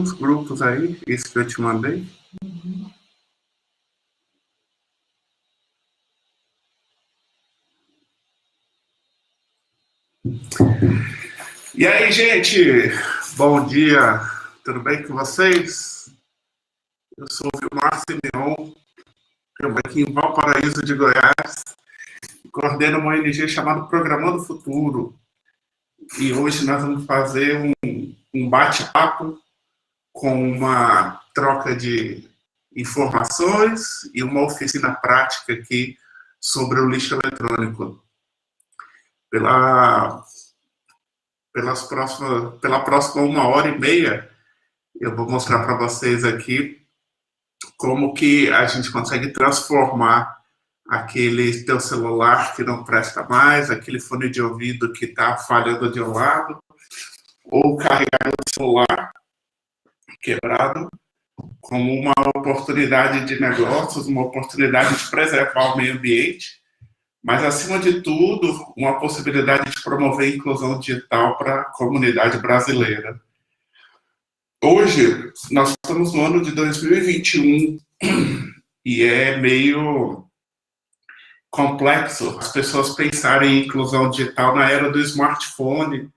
nos grupos aí, isso que eu te mandei. E aí, gente, bom dia, tudo bem com vocês? Eu sou o Vilmar Simeon, eu aqui em Valparaíso de Goiás, coordeno uma ONG chamada Programando Futuro. E hoje nós vamos fazer um bate-papo com uma troca de informações e uma oficina prática aqui sobre o lixo eletrônico. Pela próxima 1h30, eu vou mostrar para vocês aqui como que a gente consegue transformar aquele teu celular que não presta mais, aquele fone de ouvido que está falhando de um lado, ou carregar o celular quebrado, como uma oportunidade de negócios, uma oportunidade de preservar o meio ambiente, mas, acima de tudo, uma possibilidade de promover a inclusão digital para a comunidade brasileira. Hoje, nós estamos no ano de 2021 e é meio complexo as pessoas pensarem em inclusão digital na era do smartphone,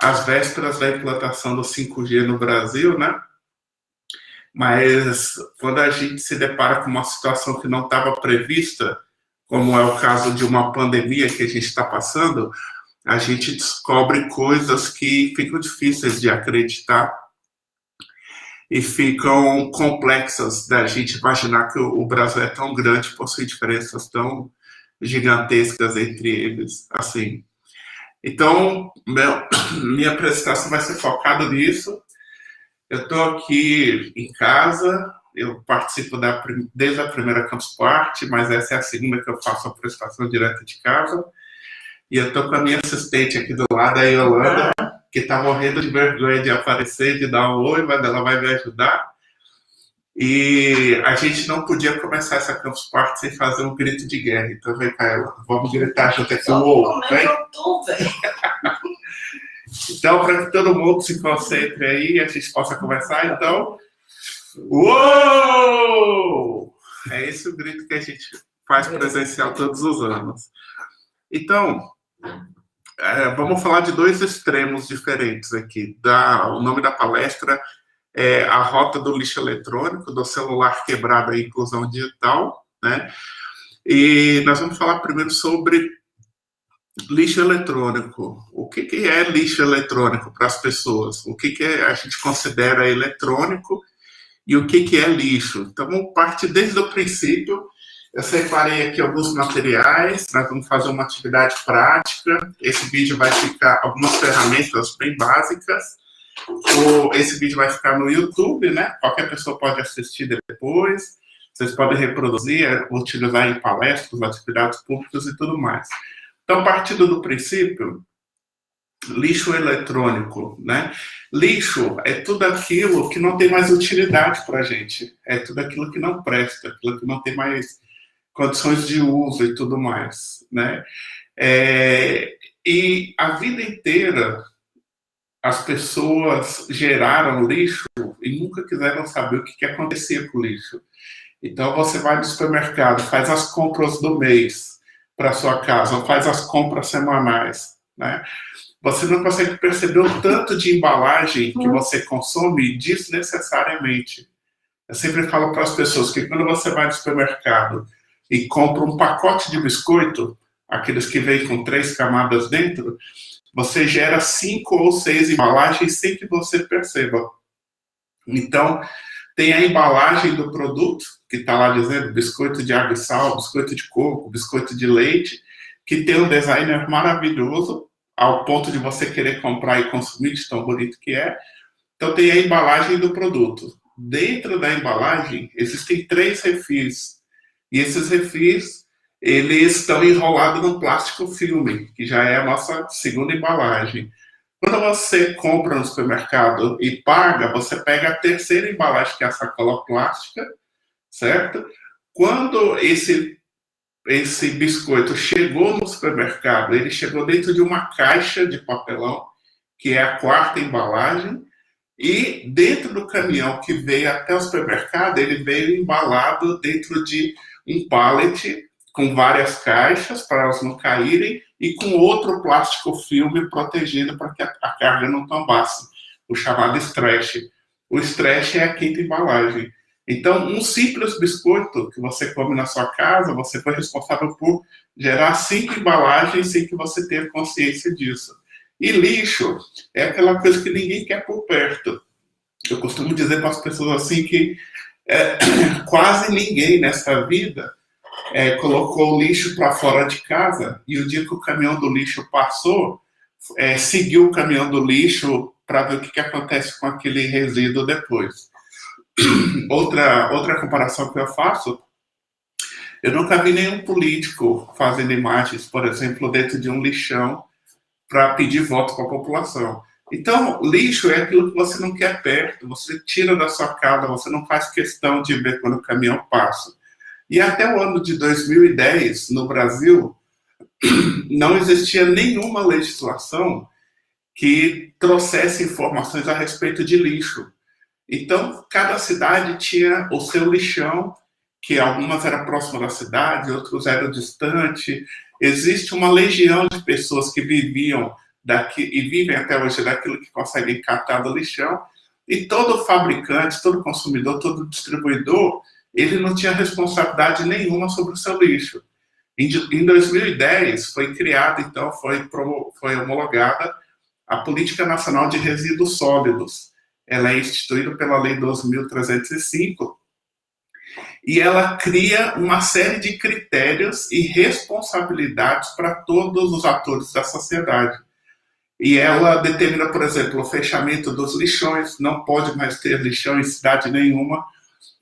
às vésperas da implantação do 5G no Brasil, né? Mas quando a gente se depara com uma situação que não estava prevista, como é o caso de uma pandemia que a gente está passando, a gente descobre coisas que ficam difíceis de acreditar e ficam complexas da gente imaginar que o Brasil é tão grande, possui diferenças tão gigantescas entre eles, assim. Então, minha apresentação vai ser focada nisso. Eu estou aqui em casa, eu participo desde a primeira Campus Party, mas essa é a segunda que eu faço a apresentação direto de casa. E eu estou com a minha assistente aqui do lado, a Yolanda, que está morrendo de vergonha de aparecer, de dar um oi, mas ela vai me ajudar. E a gente não podia começar essa Campus Party sem fazer um grito de guerra. Então vem cá, Yolanda, vamos gritar junto aqui. Como é que eu tô, velho? Então, para que todo mundo se concentre aí e a gente possa conversar, então... Uou! É esse o grito que a gente faz presencial todos os anos. Então, vamos falar de dois extremos diferentes aqui. O nome da palestra é A Rota do Lixo Eletrônico, do celular quebrado à inclusão digital, né? E nós vamos falar primeiro sobre lixo eletrônico. O que é lixo eletrônico para as pessoas? O que a gente considera eletrônico e o que é lixo? Então, vamos partir desde o princípio. Eu separei aqui alguns materiais, nós vamos fazer uma atividade prática. Esse vídeo vai ficar, algumas ferramentas bem básicas. Esse vídeo vai ficar no YouTube, né? Qualquer pessoa pode assistir depois. Vocês podem reproduzir, utilizar em palestras, atividades públicas e tudo mais. Então, partindo do princípio, lixo eletrônico, né? Lixo é tudo aquilo que não tem mais utilidade para a gente. É tudo aquilo que não presta, aquilo que não tem mais condições de uso e tudo mais, né? E a vida inteira as pessoas geraram lixo e nunca quiseram saber o que acontecia com o lixo. Então, você vai no supermercado, faz as compras do mês para sua casa, faz as compras semanais, né? Você não consegue perceber o tanto de embalagem que você consome desnecessariamente. Eu sempre falo para as pessoas que quando você vai no supermercado e compra um pacote de biscoito, aqueles que vêm com 3 camadas dentro, você gera 5 ou 6 embalagens sem que você perceba. Então, tem a embalagem do produto, que está lá dizendo biscoito de água e sal, biscoito de coco, biscoito de leite, que tem um designer maravilhoso, ao ponto de você querer comprar e consumir, de tão bonito que é. Então, tem a embalagem do produto. Dentro da embalagem, existem 3 refis. E esses refis, eles estão enrolados num plástico filme, que já é a nossa segunda embalagem. Quando você compra no supermercado e paga, você pega a terceira embalagem, que é a sacola plástica, certo? Quando esse biscoito chegou no supermercado, ele chegou dentro de uma caixa de papelão, que é a 4ª embalagem, E dentro do caminhão que veio até o supermercado, ele veio embalado dentro de um pallet com várias caixas para elas não caírem e com outro plástico filme protegendo para que a carga não tombasse, o chamado stretch. O stretch é a quinta embalagem. Então, um simples biscoito que você come na sua casa, você foi responsável por gerar 5 embalagens sem que você tenha consciência disso. E lixo é aquela coisa que ninguém quer por perto. Eu costumo dizer para as pessoas assim que quase ninguém nessa vida colocou o lixo para fora de casa e o dia que o caminhão do lixo passou, seguiu o caminhão do lixo para ver o que acontece com aquele resíduo depois. Outra comparação que eu faço, eu nunca vi nenhum político fazendo imagens, por exemplo, dentro de um lixão para pedir voto para a população. Então, lixo é aquilo que você não quer perto, você tira da sua casa, você não faz questão de ver quando o caminhão passa. E até o ano de 2010, no Brasil, não existia nenhuma legislação que trouxesse informações a respeito de lixo. Então, cada cidade tinha o seu lixão, que algumas eram próximas da cidade, outros eram distantes. Existe uma legião de pessoas que viviam daqui e vivem até hoje daquilo que conseguem catar do lixão. E todo fabricante, todo consumidor, todo distribuidor, ele não tinha responsabilidade nenhuma sobre o seu lixo. Em 2010, foi criada, então, foi homologada a Política Nacional de Resíduos Sólidos. Ela é instituída pela Lei 12.305 e ela cria uma série de critérios e responsabilidades para todos os atores da sociedade. E ela determina, por exemplo, o fechamento dos lixões, não pode mais ter lixão em cidade nenhuma.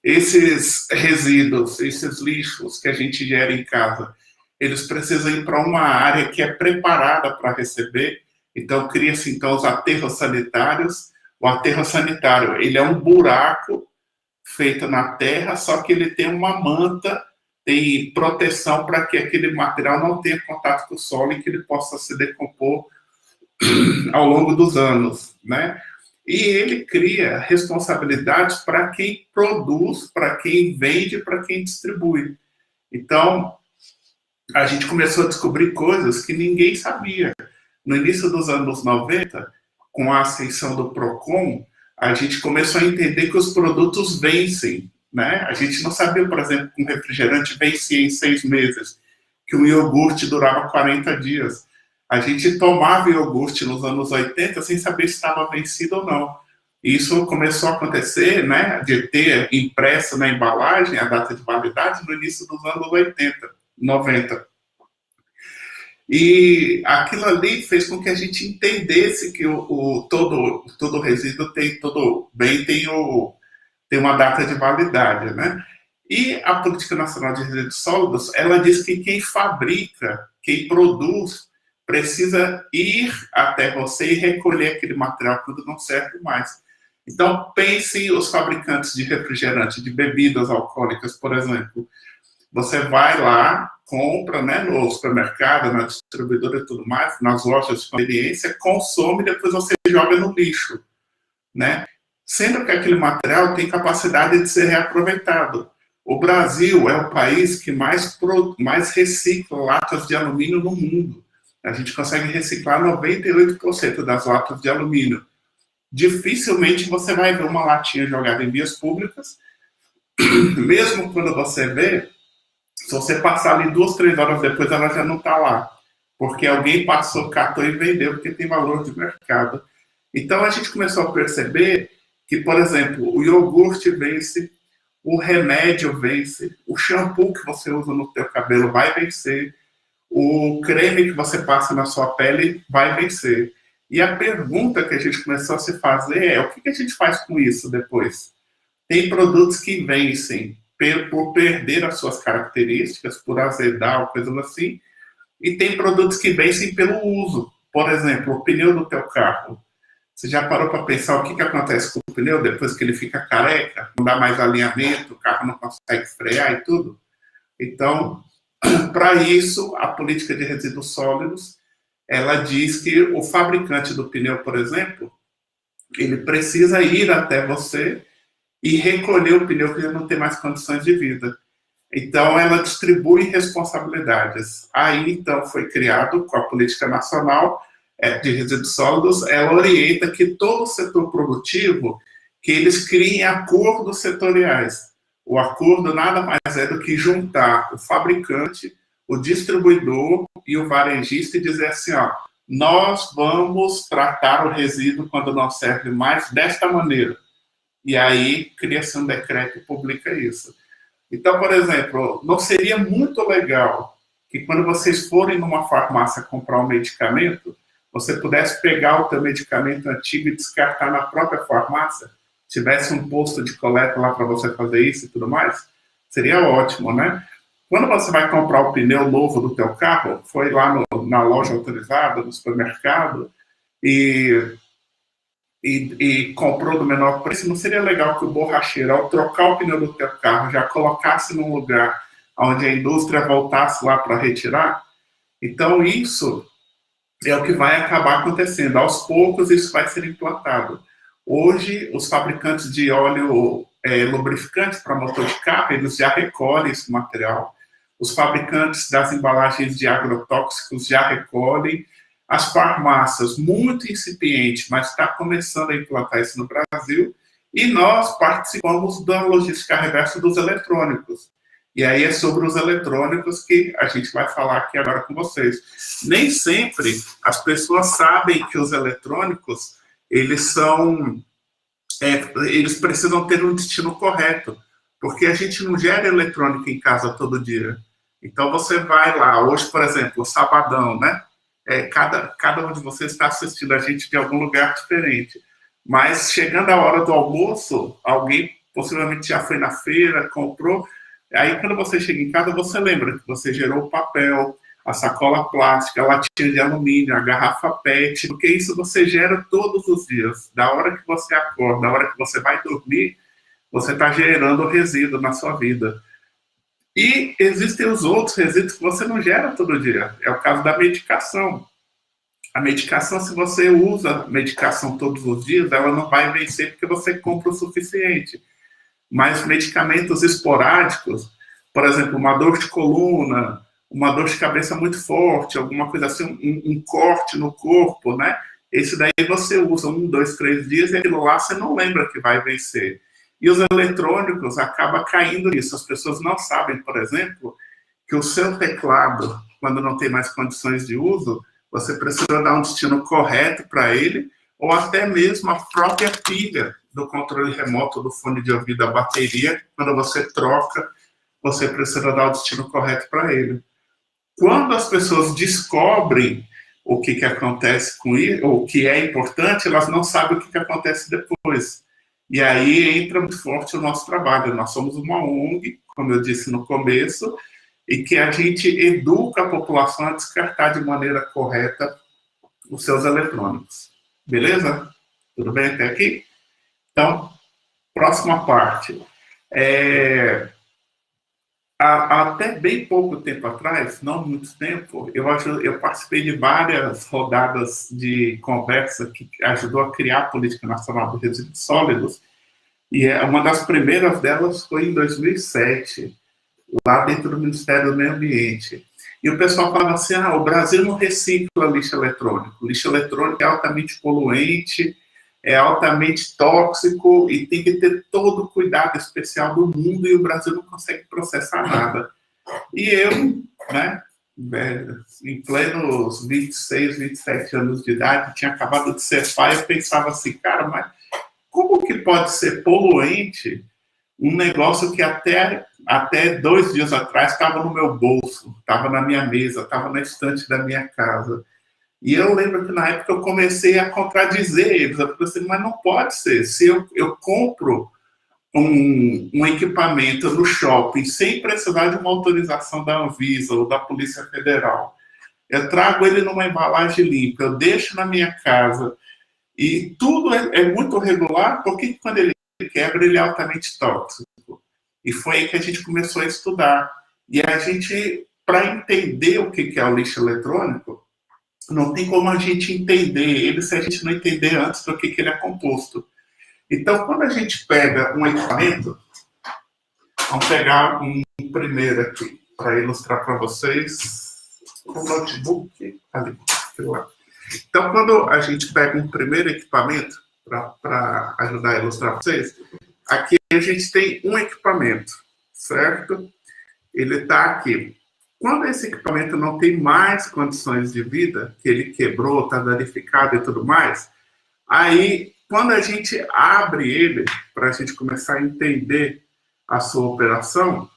Esses resíduos, esses lixos que a gente gera em casa, eles precisam ir para uma área que é preparada para receber. Então, cria-se então os aterros sanitários. O aterro sanitário, ele é um buraco feito na terra, só que ele tem uma manta, tem proteção para que aquele material não tenha contato com o solo e que ele possa se decompor ao longo dos anos, né? E ele cria responsabilidades para quem produz, para quem vende, para quem distribui. Então, a gente começou a descobrir coisas que ninguém sabia. No início dos anos 90, com a ascensão do PROCON, a gente começou a entender que os produtos vencem, né? A gente não sabia, por exemplo, que um refrigerante vencia em 6 meses, que um iogurte durava 40 dias. A gente tomava iogurte nos anos 80 sem saber se estava vencido ou não. E isso começou a acontecer, né, de ter impresso na embalagem a data de validade no início dos anos 80, 90. E aquilo ali fez com que a gente entendesse que todo resíduo todo bem tem uma data de validade, né? E a Política Nacional de Resíduos Sólidos, ela diz que quem fabrica, quem produz, precisa ir até você e recolher aquele material quando não serve mais. Então, pensem os fabricantes de refrigerante, de bebidas alcoólicas, por exemplo. Você vai lá, compra, né, no supermercado, na distribuidora e tudo mais, nas lojas de conveniência, consome e depois você joga no lixo, né? Sendo que aquele material tem capacidade de ser reaproveitado. O Brasil é o país que mais recicla latas de alumínio no mundo. A gente consegue reciclar 98% das latas de alumínio. Dificilmente você vai ver uma latinha jogada em vias públicas, mesmo quando você vê, se você passar ali 2, 3 horas depois, ela já não está lá. Porque alguém passou, catou e vendeu, porque tem valor de mercado. Então, a gente começou a perceber que, por exemplo, o iogurte vence, o remédio vence, o shampoo que você usa no teu cabelo vai vencer, o creme que você passa na sua pele vai vencer. E a pergunta que a gente começou a se fazer é: o que a gente faz com isso depois? Tem produtos que vencem por perder as suas características, por azedar ou coisas assim, e tem produtos que vencem pelo uso. Por exemplo, o pneu do teu carro. Você já parou para pensar o que acontece com o pneu depois que ele fica careca? Não dá mais alinhamento, o carro não consegue frear e tudo? Então, para isso, a política de resíduos sólidos, ela diz que o fabricante do pneu, por exemplo, Ele precisa ir até você e recolher o pneu que já não tem mais condições de vida. Então, ela distribui responsabilidades. Aí, então, foi criado com a Política Nacional de Resíduos Sólidos, ela orienta que todo o setor produtivo, que eles criem acordos setoriais. O acordo nada mais é do que juntar o fabricante, o distribuidor e o varejista e dizer assim, ó, nós vamos tratar o resíduo quando não serve mais desta maneira. E aí cria-se um decreto e publica isso. Então, por exemplo, não seria muito legal que quando vocês forem numa farmácia comprar um medicamento, você pudesse pegar o seu medicamento antigo e descartar na própria farmácia? Tivesse um posto de coleta lá para você fazer isso e tudo mais? Seria ótimo, né? Quando você vai comprar o pneu novo do teu carro, foi lá na loja autorizada, no supermercado, e comprou do menor preço, não seria legal que o borracheiro, ao trocar o pneu do teu carro, já colocasse num lugar onde a indústria voltasse lá para retirar? Então, isso é o que vai acabar acontecendo. Aos poucos, isso vai ser implantado. Hoje, os fabricantes de óleo lubrificante para motor de carro, eles já recolhem esse material. Os fabricantes das embalagens de agrotóxicos já recolhem. As farmácias, muito incipiente, mas está começando a implantar isso no Brasil. E nós participamos da logística reversa dos eletrônicos. E aí é sobre os eletrônicos que a gente vai falar aqui agora com vocês. Nem sempre as pessoas sabem que os eletrônicos, eles precisam ter um destino correto, porque a gente não gera eletrônica em casa todo dia. Então você vai lá, hoje, por exemplo, sabadão, né? Cada um de vocês está assistindo a gente de algum lugar diferente. Mas chegando a hora do almoço, alguém possivelmente já foi na feira, comprou. Aí quando você chega em casa, você lembra que você gerou o papel, a sacola plástica, a latinha de alumínio, a garrafa PET, porque isso você gera todos os dias. Da hora que você acorda, da hora que você vai dormir, você está gerando resíduo na sua vida. E existem os outros resíduos que você não gera todo dia. É o caso da medicação. A medicação, se você usa medicação todos os dias, ela não vai vencer porque você compra o suficiente. Mas medicamentos esporádicos, por exemplo, uma dor de coluna, uma dor de cabeça muito forte, alguma coisa assim, um corte no corpo, né? Esse daí você usa 1, 2, 3 dias e aquilo lá você não lembra que vai vencer. E os eletrônicos acabam caindo nisso. As pessoas não sabem, por exemplo, que o seu teclado, quando não tem mais condições de uso, você precisa dar um destino correto para ele, ou até mesmo a própria pilha do controle remoto do fone de ouvido, a bateria, quando você troca, você precisa dar o destino correto para ele. Quando as pessoas descobrem o que acontece com isso, ou o que é importante, elas não sabem o que acontece depois. E aí entra muito forte o nosso trabalho. Nós somos uma ONG, como eu disse no começo, e que a gente educa a população a descartar de maneira correta os seus eletrônicos. Beleza? Tudo bem até aqui? Então, próxima parte. Até bem pouco tempo atrás, não muito tempo, eu participei de várias rodadas de conversa que ajudou a criar a Política Nacional dos Resíduos Sólidos, e uma das primeiras delas foi em 2007, lá dentro do Ministério do Meio Ambiente. E o pessoal falava assim, o Brasil não recicla lixo eletrônico. Lixo eletrônico é altamente poluente, é altamente tóxico e tem que ter todo o cuidado especial do mundo e o Brasil não consegue processar nada. E eu, né, em plenos 26, 27 anos de idade, tinha acabado de ser pai, eu pensava assim, cara, mas como que pode ser poluente um negócio que até 2 dias atrás estava no meu bolso, estava na minha mesa, estava na estante da minha casa. E eu lembro que na época eu comecei a contradizer eles. Eu falei assim, mas não pode ser. Se eu compro um equipamento no shopping sem precisar de uma autorização da Anvisa ou da Polícia Federal, eu trago ele numa embalagem limpa, eu deixo na minha casa e tudo é muito regular, porque quando ele quebra, ele é altamente tóxico. E foi aí que a gente começou a estudar. E a gente, para entender o que é o lixo eletrônico, não tem como a gente entender ele se a gente não entender antes do que ele é composto. Então, quando a gente pega um equipamento, vamos pegar um primeiro aqui, para ilustrar para vocês, o notebook ali. Então, quando a gente pega um primeiro equipamento, para ajudar a ilustrar para vocês, aqui a gente tem um equipamento, certo? Ele está aqui. Quando esse equipamento não tem mais condições de vida, que ele quebrou, está danificado e tudo mais, aí, quando a gente abre ele, para a gente começar a entender a sua operação,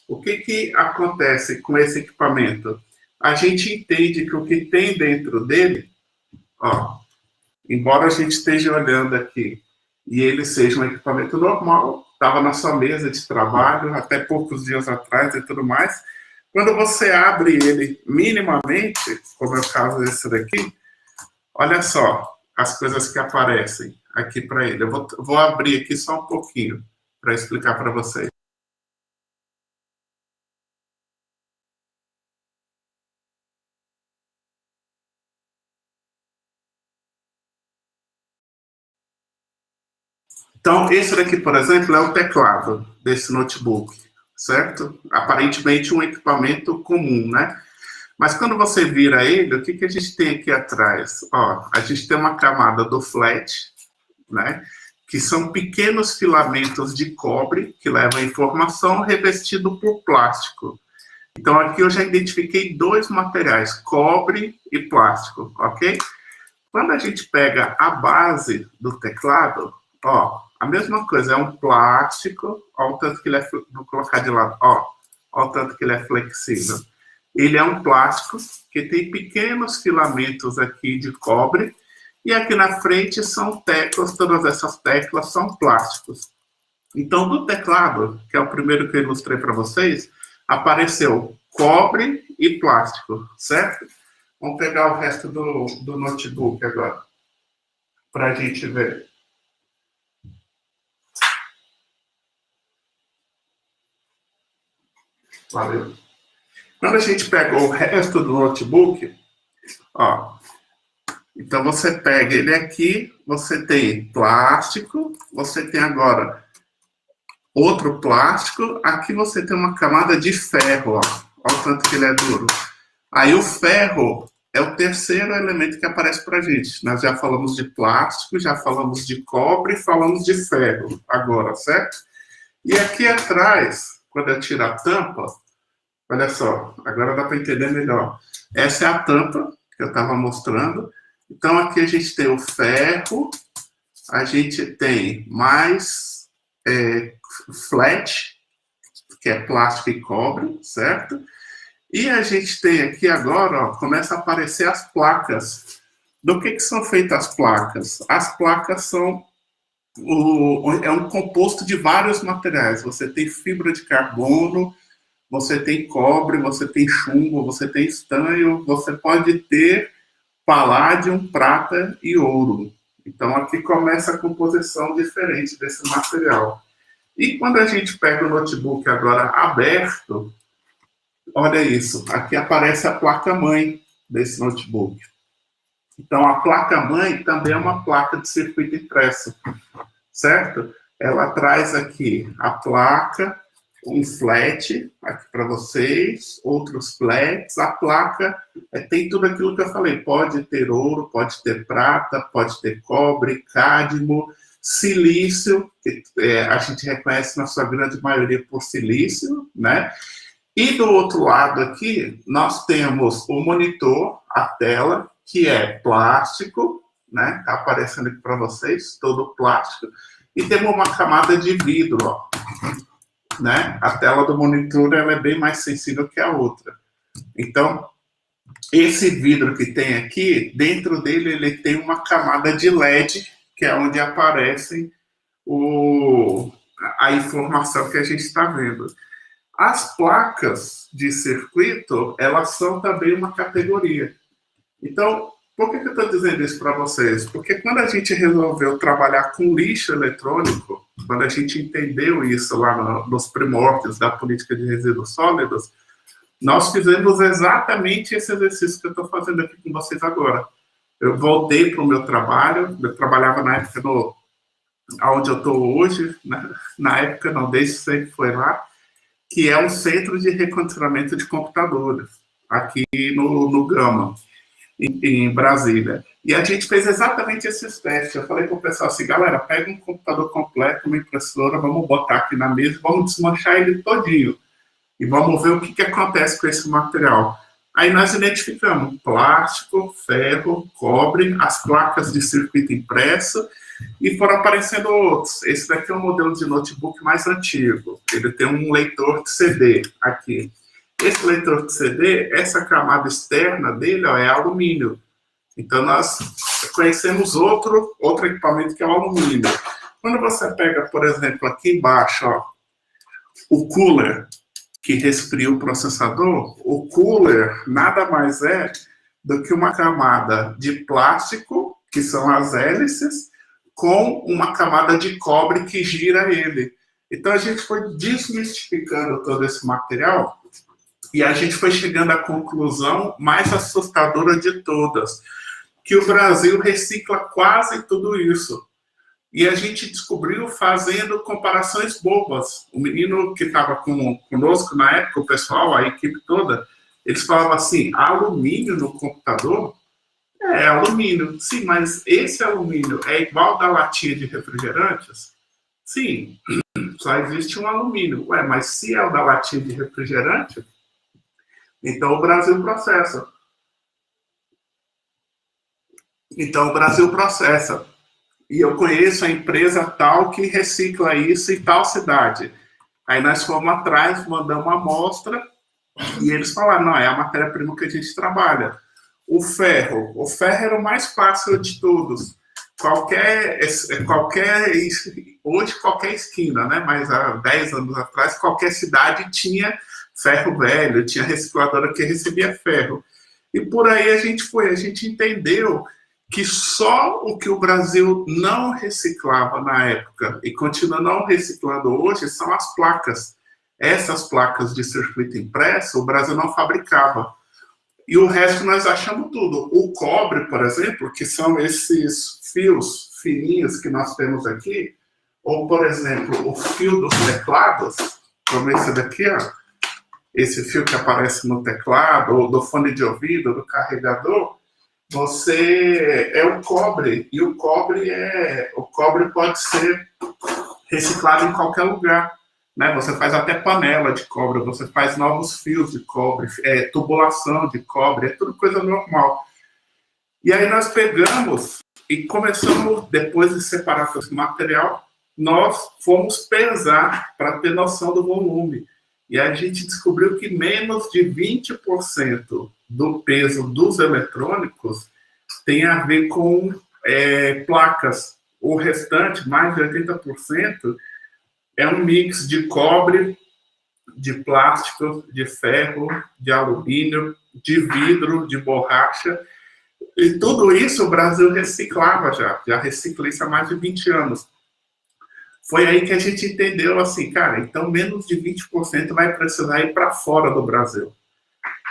o que acontece com esse equipamento? A gente entende que o que tem dentro dele, ó, embora a gente esteja olhando aqui e ele seja um equipamento normal, estava na sua mesa de trabalho até poucos dias atrás e tudo mais, quando você abre ele minimamente, como é o caso desse daqui, olha só as coisas que aparecem aqui para ele. Eu vou abrir aqui só um pouquinho para explicar para vocês. Então, esse daqui, por exemplo, é o teclado desse notebook, certo? Aparentemente um equipamento comum, né? Mas quando você vira ele, o que a gente tem aqui atrás? Ó, a gente tem uma camada do flat, né? Que são pequenos filamentos de cobre que levam a informação revestido por plástico. Então, aqui eu já identifiquei dois materiais, cobre e plástico, ok? Quando a gente pega a base do teclado, ó, a mesma coisa, é um plástico, ó o tanto que ele é, vou colocar de lado, ó o tanto que ele é flexível. Ele é um plástico que tem pequenos filamentos aqui de cobre, e aqui na frente são teclas, todas essas teclas são plásticos. Então, do teclado, que é o primeiro que eu ilustrei para vocês, apareceu cobre e plástico, certo? Vamos pegar o resto do notebook agora, para a gente ver. Valeu. Quando a gente pega o resto do notebook, ó, então você pega ele aqui, você tem plástico, você tem agora outro plástico, aqui você tem uma camada de ferro, ó, o tanto que ele é duro. Aí o ferro é o terceiro elemento que aparece pra gente. Nós já falamos de plástico, já falamos de cobre, falamos de ferro agora, certo? E aqui atrás, quando eu tiro a tampa, olha só, agora dá para entender melhor. Essa é a tampa que eu estava mostrando. Então, aqui a gente tem o ferro, a gente tem mais flat, que é plástico e cobre, certo? E a gente tem aqui agora, ó, começa a aparecer as placas. Do que são feitas as placas? As placas são é um composto de vários materiais. Você tem fibra de carbono, você tem cobre, você tem chumbo, você tem estanho, você pode ter paládio, prata e ouro. Então, aqui começa a composição diferente desse material. E quando a gente pega o notebook agora aberto, olha isso, aqui aparece a placa-mãe desse notebook. Então, a placa-mãe também é uma placa de circuito impresso, certo? Ela traz aqui a placa, um flat aqui para vocês, outros flats. A placa tem tudo aquilo que eu falei, pode ter ouro, pode ter prata, pode ter cobre, cádmio, silício, que a gente reconhece na sua grande maioria por silício, né? E do outro lado aqui, nós temos o monitor, a tela, que é plástico, né? Tá aparecendo aqui para vocês, todo plástico. E temos uma camada de vidro, ó, né? A tela do monitor ela é bem mais sensível que a outra. Então, esse vidro que tem aqui, dentro dele ele tem uma camada de LED, que é onde aparece a informação que a gente está vendo. As placas de circuito, elas são também uma categoria. Então, por que eu estou dizendo isso para vocês? Porque quando a gente resolveu trabalhar com lixo eletrônico, quando a gente entendeu isso lá nos primórdios da política de resíduos sólidos, Nós fizemos exatamente esse exercício que eu estou fazendo aqui com vocês agora. Eu voltei para o meu trabalho, eu trabalhava na época onde eu estou hoje, né? Na época não, desde sempre foi lá, que é um centro de recondicionamento de computadores, aqui no Gama, em Brasília. E a gente fez exatamente esses testes. Eu falei para o pessoal assim, galera, pega um computador completo, uma impressora, vamos botar aqui na mesa, vamos desmanchar ele todinho. E vamos ver o que acontece com esse material. Aí nós identificamos plástico, ferro, cobre, as placas de circuito impresso, e foram aparecendo outros. Esse daqui é um modelo de notebook mais antigo. Ele tem um leitor de CD aqui. Esse leitor de CD, essa camada externa dele, ó, é alumínio. Então, nós conhecemos outro equipamento que é o alumínio. Quando você pega, por exemplo, aqui embaixo, ó, o cooler, que resfria o processador, o cooler nada mais é do que uma camada de plástico, que são as hélices, com uma camada de cobre que gira ele. Então, a gente foi desmistificando todo esse material e a gente foi chegando à conclusão mais assustadora de todas, que o Brasil recicla quase tudo isso. E a gente descobriu fazendo comparações bobas. O menino que estava conosco na época, o pessoal, a equipe toda, eles falavam assim, alumínio no computador? É alumínio. Sim, mas esse alumínio é igual da latinha de refrigerantes? Sim, só existe um alumínio. Ué, mas se é o da latinha de refrigerante, então o Brasil processa. E eu conheço a empresa tal que recicla isso em tal cidade. Aí nós fomos atrás, mandamos uma amostra, e eles falaram, não, é a matéria-prima que a gente trabalha. O ferro era o mais fácil de todos. Hoje qualquer esquina, né? Mas há 10 anos atrás, qualquer cidade tinha ferro velho, tinha recicladora que recebia ferro. E por aí a gente entendeu que só o que o Brasil não reciclava na época e continua não reciclando hoje são as placas. Essas placas de circuito impresso, o Brasil não fabricava. E o resto nós achamos tudo. O cobre, por exemplo, que são esses fios fininhos que nós temos aqui, ou, por exemplo, o fio dos teclados, como esse daqui, ó, esse fio que aparece no teclado, ou do fone de ouvido, do carregador, é o cobre, e o cobre pode ser reciclado em qualquer lugar, né? Você faz até panela de cobre, você faz novos fios de cobre, tubulação de cobre, é tudo coisa normal. E aí nós pegamos e começamos, depois de separar esse material, nós fomos pesar para ter noção do volume. E a gente descobriu que menos de 20% do peso dos eletrônicos tem a ver com placas. O restante, mais de 80%, é um mix de cobre, de plástico, de ferro, de alumínio, de vidro, de borracha. E tudo isso o Brasil reciclava já recicla isso há mais de 20 anos. Foi aí que a gente entendeu assim, cara, então menos de 20% vai precisar ir para fora do Brasil.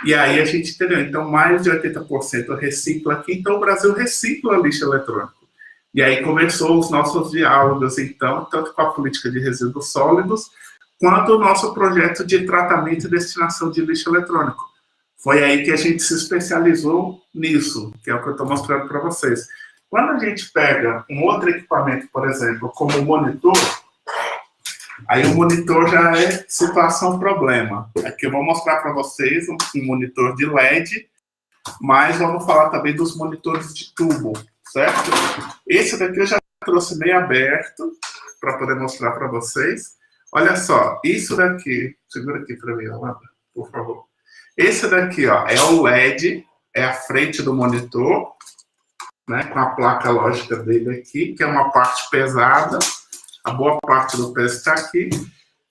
E aí a gente entendeu, então mais de 80% recicla aqui, então o Brasil recicla lixo eletrônico. E aí começou os nossos diálogos, então, tanto com a política de resíduos sólidos, quanto o nosso projeto de tratamento e destinação de lixo eletrônico. Foi aí que a gente se especializou nisso, que é o que eu estou mostrando para vocês. Quando a gente pega um outro equipamento, por exemplo, como o monitor, aí o monitor já é situação problema. Aqui eu vou mostrar para vocês um monitor de LED, mas vamos falar também dos monitores de tubo, certo? Esse daqui eu já trouxe meio aberto para poder mostrar para vocês. Olha só, isso daqui, segura aqui para mim, Amanda, por favor. Esse daqui, ó, é o LED, é a frente do monitor, né, com a placa lógica dele aqui, que é uma parte pesada, a boa parte do peso está aqui,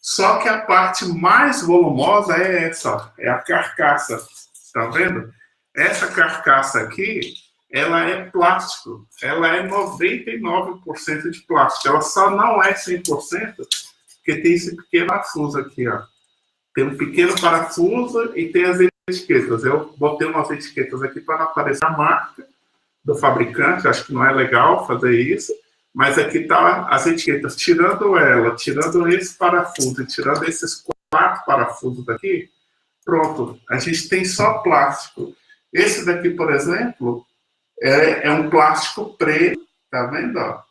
só que a parte mais volumosa é essa, ó, é a carcaça, tá vendo? Essa carcaça aqui, ela é plástico, ela é 99% de plástico, ela só não é 100%, porque tem esse pequeno parafuso aqui, ó. Tem um pequeno parafuso e tem as etiquetas. Eu botei umas etiquetas aqui para não aparecer a marca do fabricante, acho que não é legal fazer isso, mas aqui está as etiquetas, tirando esse parafuso e tirando esses 4 parafusos daqui, pronto, a gente tem só plástico. Esse daqui, por exemplo, é um plástico preto, tá vendo? Ó?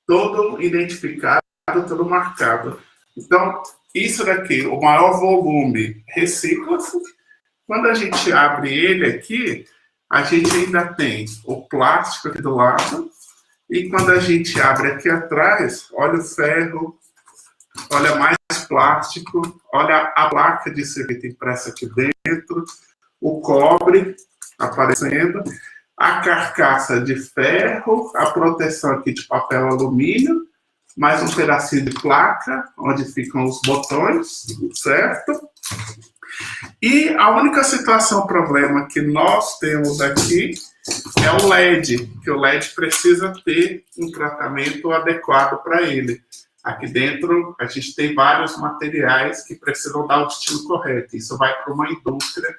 Todo identificado, todo marcado. Então, isso daqui, o maior volume, recicla-se. Quando a gente abre ele aqui, a gente ainda tem o plástico aqui do lado, e quando a gente abre aqui atrás, olha o ferro, olha mais plástico, olha a placa de circuito impressa aqui dentro, o cobre aparecendo, a carcaça de ferro, a proteção aqui de papel alumínio, mais um pedacinho de placa, onde ficam os botões, certo? E a única situação, problema que nós temos aqui é o LED, que o LED precisa ter um tratamento adequado para ele. Aqui dentro a gente tem vários materiais que precisam dar o destino correto. Isso vai para uma indústria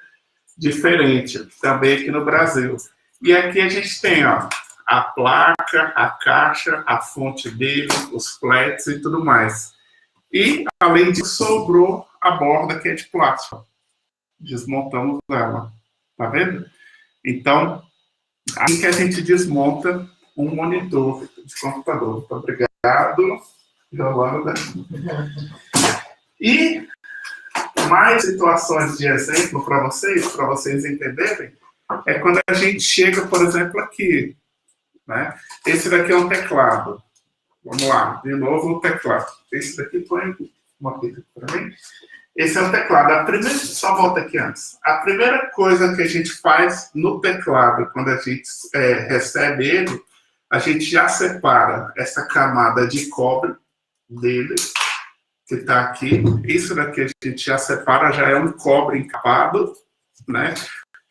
diferente, também aqui no Brasil. E aqui a gente tem, ó, a placa, a caixa, a fonte dele, os flats e tudo mais. E, além disso, sobrou a borda que é de plástico. Desmontamos ela. Tá vendo? Então, assim que a gente desmonta um monitor de computador. Muito obrigado, Yolanda. E mais situações de exemplo para vocês entenderem, é quando a gente chega, por exemplo, aqui. Né? Esse daqui é um teclado. Vamos lá, de novo o teclado. Esse daqui põe uma fita para mim. Esse é o teclado. Só volta aqui antes. A primeira coisa que a gente faz no teclado, quando a gente recebe ele, a gente já separa essa camada de cobre dele, que está aqui. Isso daqui a gente já separa, já é um cobre encapado, né?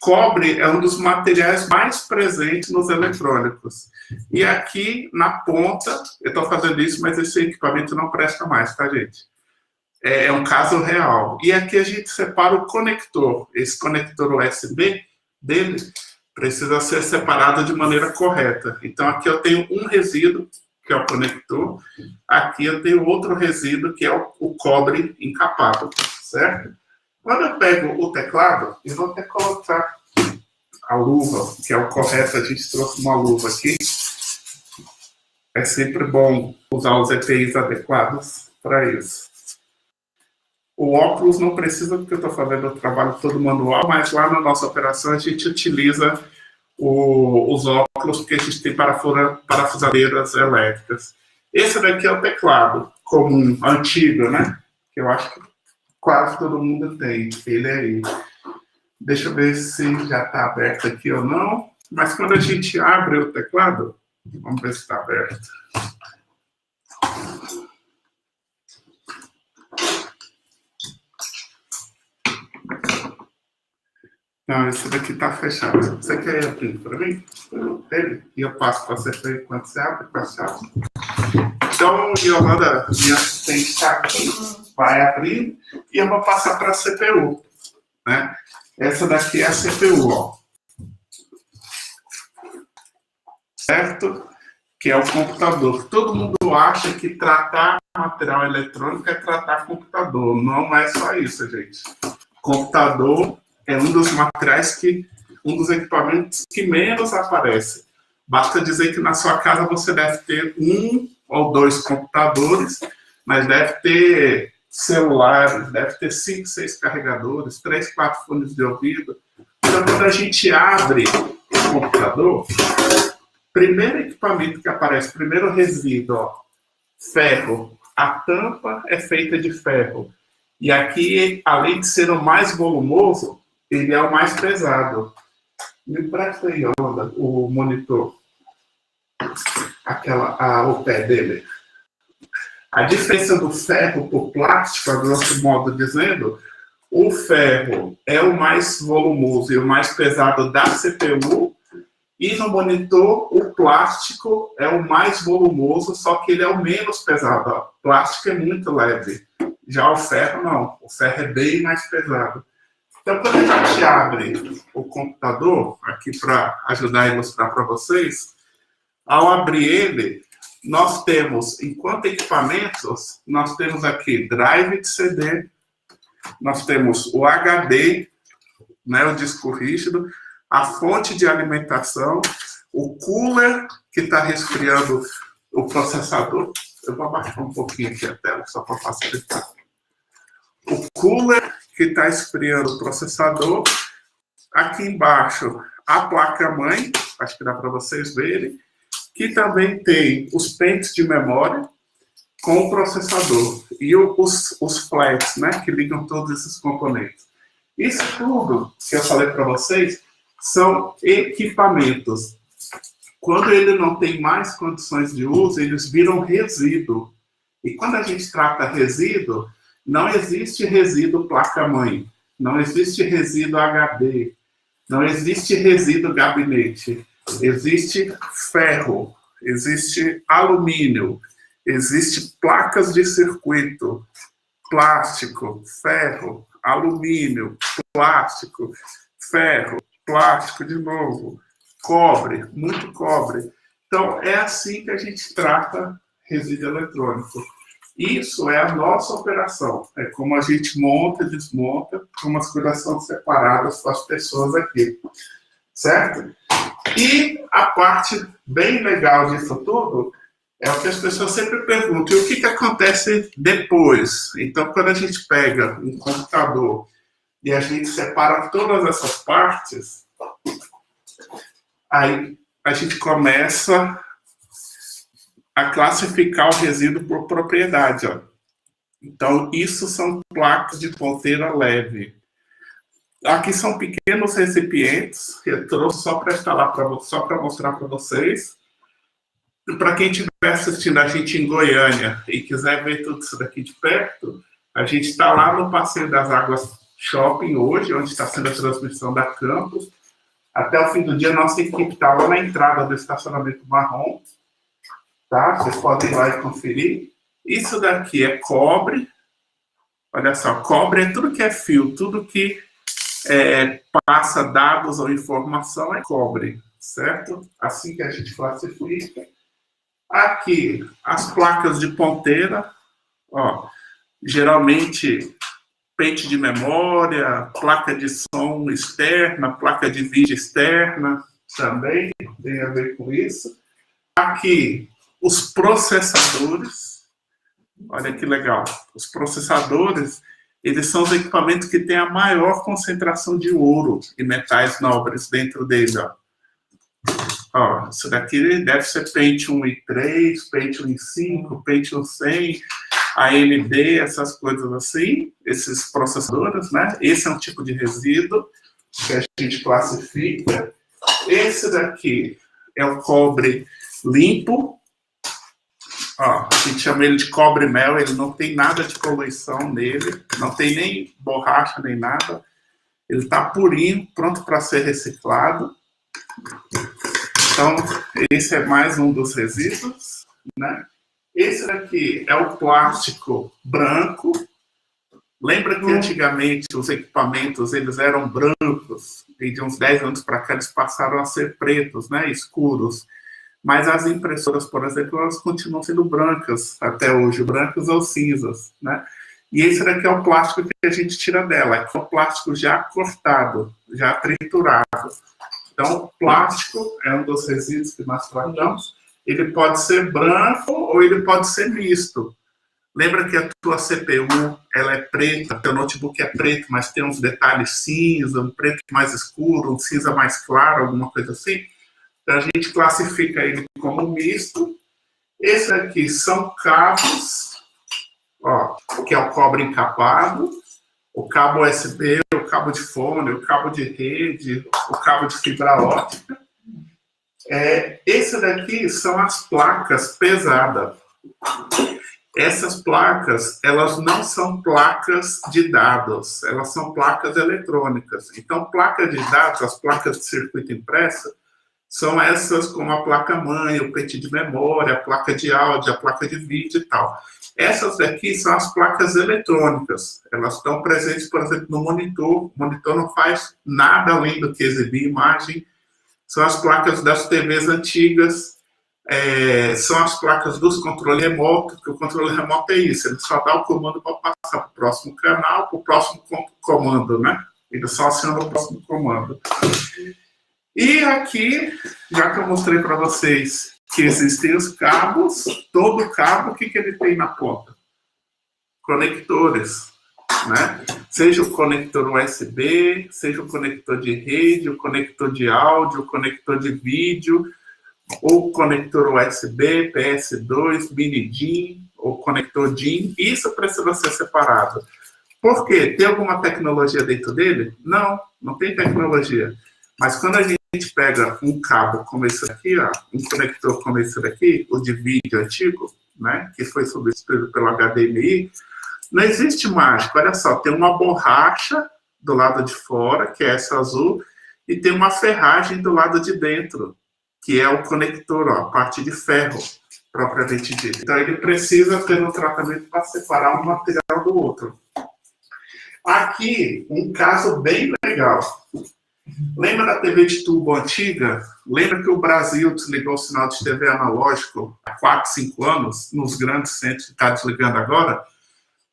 Cobre é um dos materiais mais presentes nos eletrônicos. E aqui, na ponta, eu estou fazendo isso, mas esse equipamento não presta mais, tá, gente? É um caso real. E aqui a gente separa o conector. Esse conector USB dele precisa ser separado de maneira correta. Então, aqui eu tenho um resíduo, que é o conector. Aqui eu tenho outro resíduo, que é o cobre encapado, certo? Quando eu pego o teclado, eu vou até colocar a luva, que é o correto, a gente trouxe uma luva aqui. É sempre bom usar os EPIs adequados para isso. O óculos não precisa, porque eu estou fazendo o trabalho todo manual, mas lá na nossa operação a gente utiliza os óculos, porque a gente tem parafusadeiras elétricas. Esse daqui é o teclado comum, antigo, né? Que eu acho que quase todo mundo tem, ele aí. Deixa eu ver se já está aberto aqui ou não. Mas quando a gente abre o teclado, vamos ver se está aberto. Não, esse daqui está fechado. Você quer abrir para mim? Ele? E eu passo para você ver quando você abre, com a chave. Então, Yolanda, minha assistente está aqui, vai abrir e eu vou passar para a CPU. Né? Essa daqui é a CPU, ó. Certo? Que é o computador. Todo mundo acha que tratar material eletrônico é tratar computador. Não é só isso, gente. Computador é um dos materiais um dos equipamentos que menos aparece. Basta dizer que na sua casa você deve ter 1 ou 2 computadores, mas deve ter celulares, deve ter 5, 6 carregadores, 3, 4 fones de ouvido. Então, quando a gente abre o computador, primeiro equipamento que aparece, primeiro resíduo, ó, ferro. A tampa é feita de ferro. E aqui, além de ser o mais volumoso, ele é o mais pesado. Me presta aí, Yolanda, o monitor. O pé dele. A diferença do ferro para o plástico, a grosso modo dizendo, o ferro é o mais volumoso e o mais pesado da CPU, e no monitor o plástico é o mais volumoso, só que ele é o menos pesado. O plástico é muito leve. Já o ferro, não. O ferro é bem mais pesado. Então, quando a gente abre o computador, aqui para ajudar a ilustrar para vocês, ao abrir ele, nós temos, enquanto equipamentos, nós temos aqui drive de CD, nós temos o HD, né, o disco rígido, a fonte de alimentação, o cooler que está resfriando o processador. Eu vou abaixar um pouquinho aqui a tela, só para facilitar. O cooler que está esfriando o processador. Aqui embaixo, a placa-mãe, acho que dá para vocês verem, que também tem os pentes de memória com o processador e os flats, né, que ligam todos esses componentes. Isso tudo que eu falei para vocês são equipamentos. Quando ele não tem mais condições de uso, eles viram resíduo. E quando a gente trata resíduo, não existe resíduo placa-mãe, não existe resíduo HD, não existe resíduo gabinete. Existe ferro, existe alumínio, existe placas de circuito, plástico, ferro, alumínio, plástico, ferro, plástico de novo, cobre, muito cobre. Então, é assim que a gente trata resíduo eletrônico. Isso é a nossa operação. É como a gente monta e desmonta, com umas coisas são separadas para as pessoas aqui. Certo? E a parte bem legal disso tudo é o que as pessoas sempre perguntam: e o que acontece depois? Então, quando a gente pega um computador e a gente separa todas essas partes, aí a gente começa a classificar o resíduo por propriedade. Ó. Então, isso são placas de ponteira leve. Aqui são pequenos recipientes que eu trouxe só para instalar, só para mostrar para vocês. Para quem estiver assistindo a gente em Goiânia e quiser ver tudo isso daqui de perto, a gente está lá no Passeio das Águas Shopping hoje, onde está sendo a transmissão da Campus. Até o fim do dia, nossa equipe está lá na entrada do estacionamento marrom. Tá? Vocês podem ir lá e conferir. Isso daqui é cobre. Olha só, cobre é tudo que é fio, tudo que passa dados ou informação é cobre, certo? Assim que a gente classifica. Aqui, as placas de ponteira, ó, geralmente pente de memória, placa de som externa, placa de vídeo externa, também tem a ver com isso. Aqui, os processadores, olha que legal, os processadores, eles são os equipamentos que têm a maior concentração de ouro e metais nobres dentro dele. Ó, isso daqui deve ser Pentium i3, Pentium i5, Pentium 100, AMD, essas coisas assim, esses processadores, né? Esse é um tipo de resíduo que a gente classifica. Esse daqui é o cobre limpo. Ó, a gente chama ele de cobre-mel, ele não tem nada de poluição nele, não tem nem borracha nem nada. Ele está purinho, pronto para ser reciclado. Então, esse é mais um dos resíduos, né? Esse daqui é o plástico branco. Lembra que antigamente os equipamentos eles eram brancos e de uns 10 anos para cá eles passaram a ser pretos, né? Escuros. Mas as impressoras, por exemplo, elas continuam sendo brancas até hoje, brancas ou cinzas, né? E esse daqui é o plástico que a gente tira dela, que é o plástico já cortado, já triturado. Então, o plástico é um dos resíduos que nós tratamos. Ele pode ser branco ou ele pode ser misto. Lembra que a tua CPU ela é preta, teu notebook é preto, mas tem uns detalhes cinza, um preto mais escuro, um cinza mais claro, alguma coisa assim? Então, a gente classifica ele como misto. Esse aqui são cabos, ó, que é o cobre encapado, o cabo USB, o cabo de fone, o cabo de rede, o cabo de fibra ótica. Esse daqui são as placas pesadas. Essas placas, elas não são placas de dados, elas são placas eletrônicas. Então, placa de dados, as placas de circuito impresso, são essas como a placa-mãe, o pente de memória, a placa de áudio, a placa de vídeo e tal. Essas daqui são as placas eletrônicas. Elas estão presentes, por exemplo, no monitor. O monitor não faz nada além do que exibir imagem. São as placas das TVs antigas. São as placas dos controles remotos, que o controle remoto é isso. Ele só dá o comando para passar para o próximo canal, para o próximo comando, né? Ele só aciona o próximo comando. E aqui, já que eu mostrei para vocês que existem os cabos, todo cabo, o que ele tem na ponta? Conectores, né? Seja o conector USB, seja o conector de rede, o conector de áudio, o conector de vídeo, ou conector USB, PS2, mini DIN, ou conector DIN, isso precisa ser separado. Por quê? Tem alguma tecnologia dentro dele? Não, não tem tecnologia. Mas quando a gente pega um cabo como esse aqui, ó, um conector como esse daqui, o de vídeo antigo, né, que foi substituído pelo HDMI, não existe mágica. Olha só, tem uma borracha do lado de fora, que é essa azul, e tem uma ferragem do lado de dentro, que é o conector, ó, a parte de ferro, propriamente dito. Então, ele precisa ter um tratamento para separar um material do outro. Aqui, um caso bem legal. Lembra da TV de tubo antiga? Lembra que o Brasil desligou o sinal de TV analógico há 4, 5 anos, nos grandes centros, está desligando agora?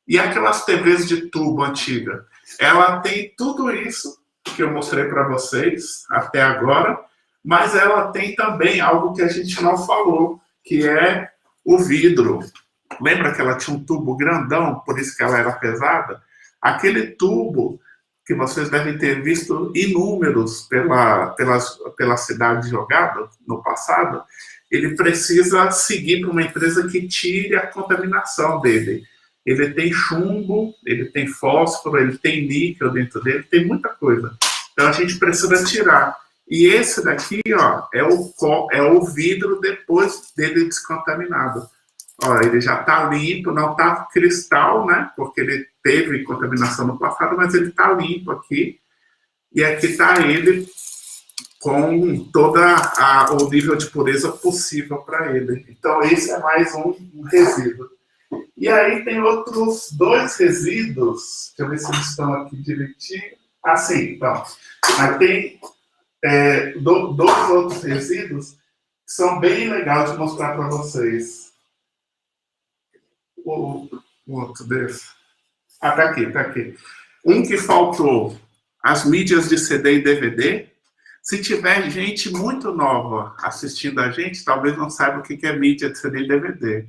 E aquelas TVs de tubo antiga? Ela tem tudo isso que eu mostrei para vocês até agora, mas ela tem também algo que a gente não falou, que é o vidro. Lembra que ela tinha um tubo grandão, por isso que ela era pesada? Aquele tubo que vocês devem ter visto inúmeros pela cidade jogado no passado, ele precisa seguir para uma empresa que tire a contaminação dele. Ele tem chumbo, ele tem fósforo, ele tem níquel dentro dele, tem muita coisa. Então a gente precisa tirar. E esse daqui, ó, é o vidro depois dele descontaminado. Ó, ele já está limpo, não está cristal, né? Porque ele teve contaminação no passado, mas ele está limpo aqui. E aqui está ele com todo o nível de pureza possível para ele. Então, esse é mais um resíduo. E aí tem outros 2 resíduos. Deixa eu ver se eles estão aqui direitinho. Ah, sim, então. Mas tem 2 outros resíduos que são bem legais de mostrar para vocês. O outro desse. Ah, tá aqui. Um que faltou, as mídias de CD e DVD. Se tiver gente muito nova assistindo a gente, talvez não saiba o que é mídia de CD e DVD.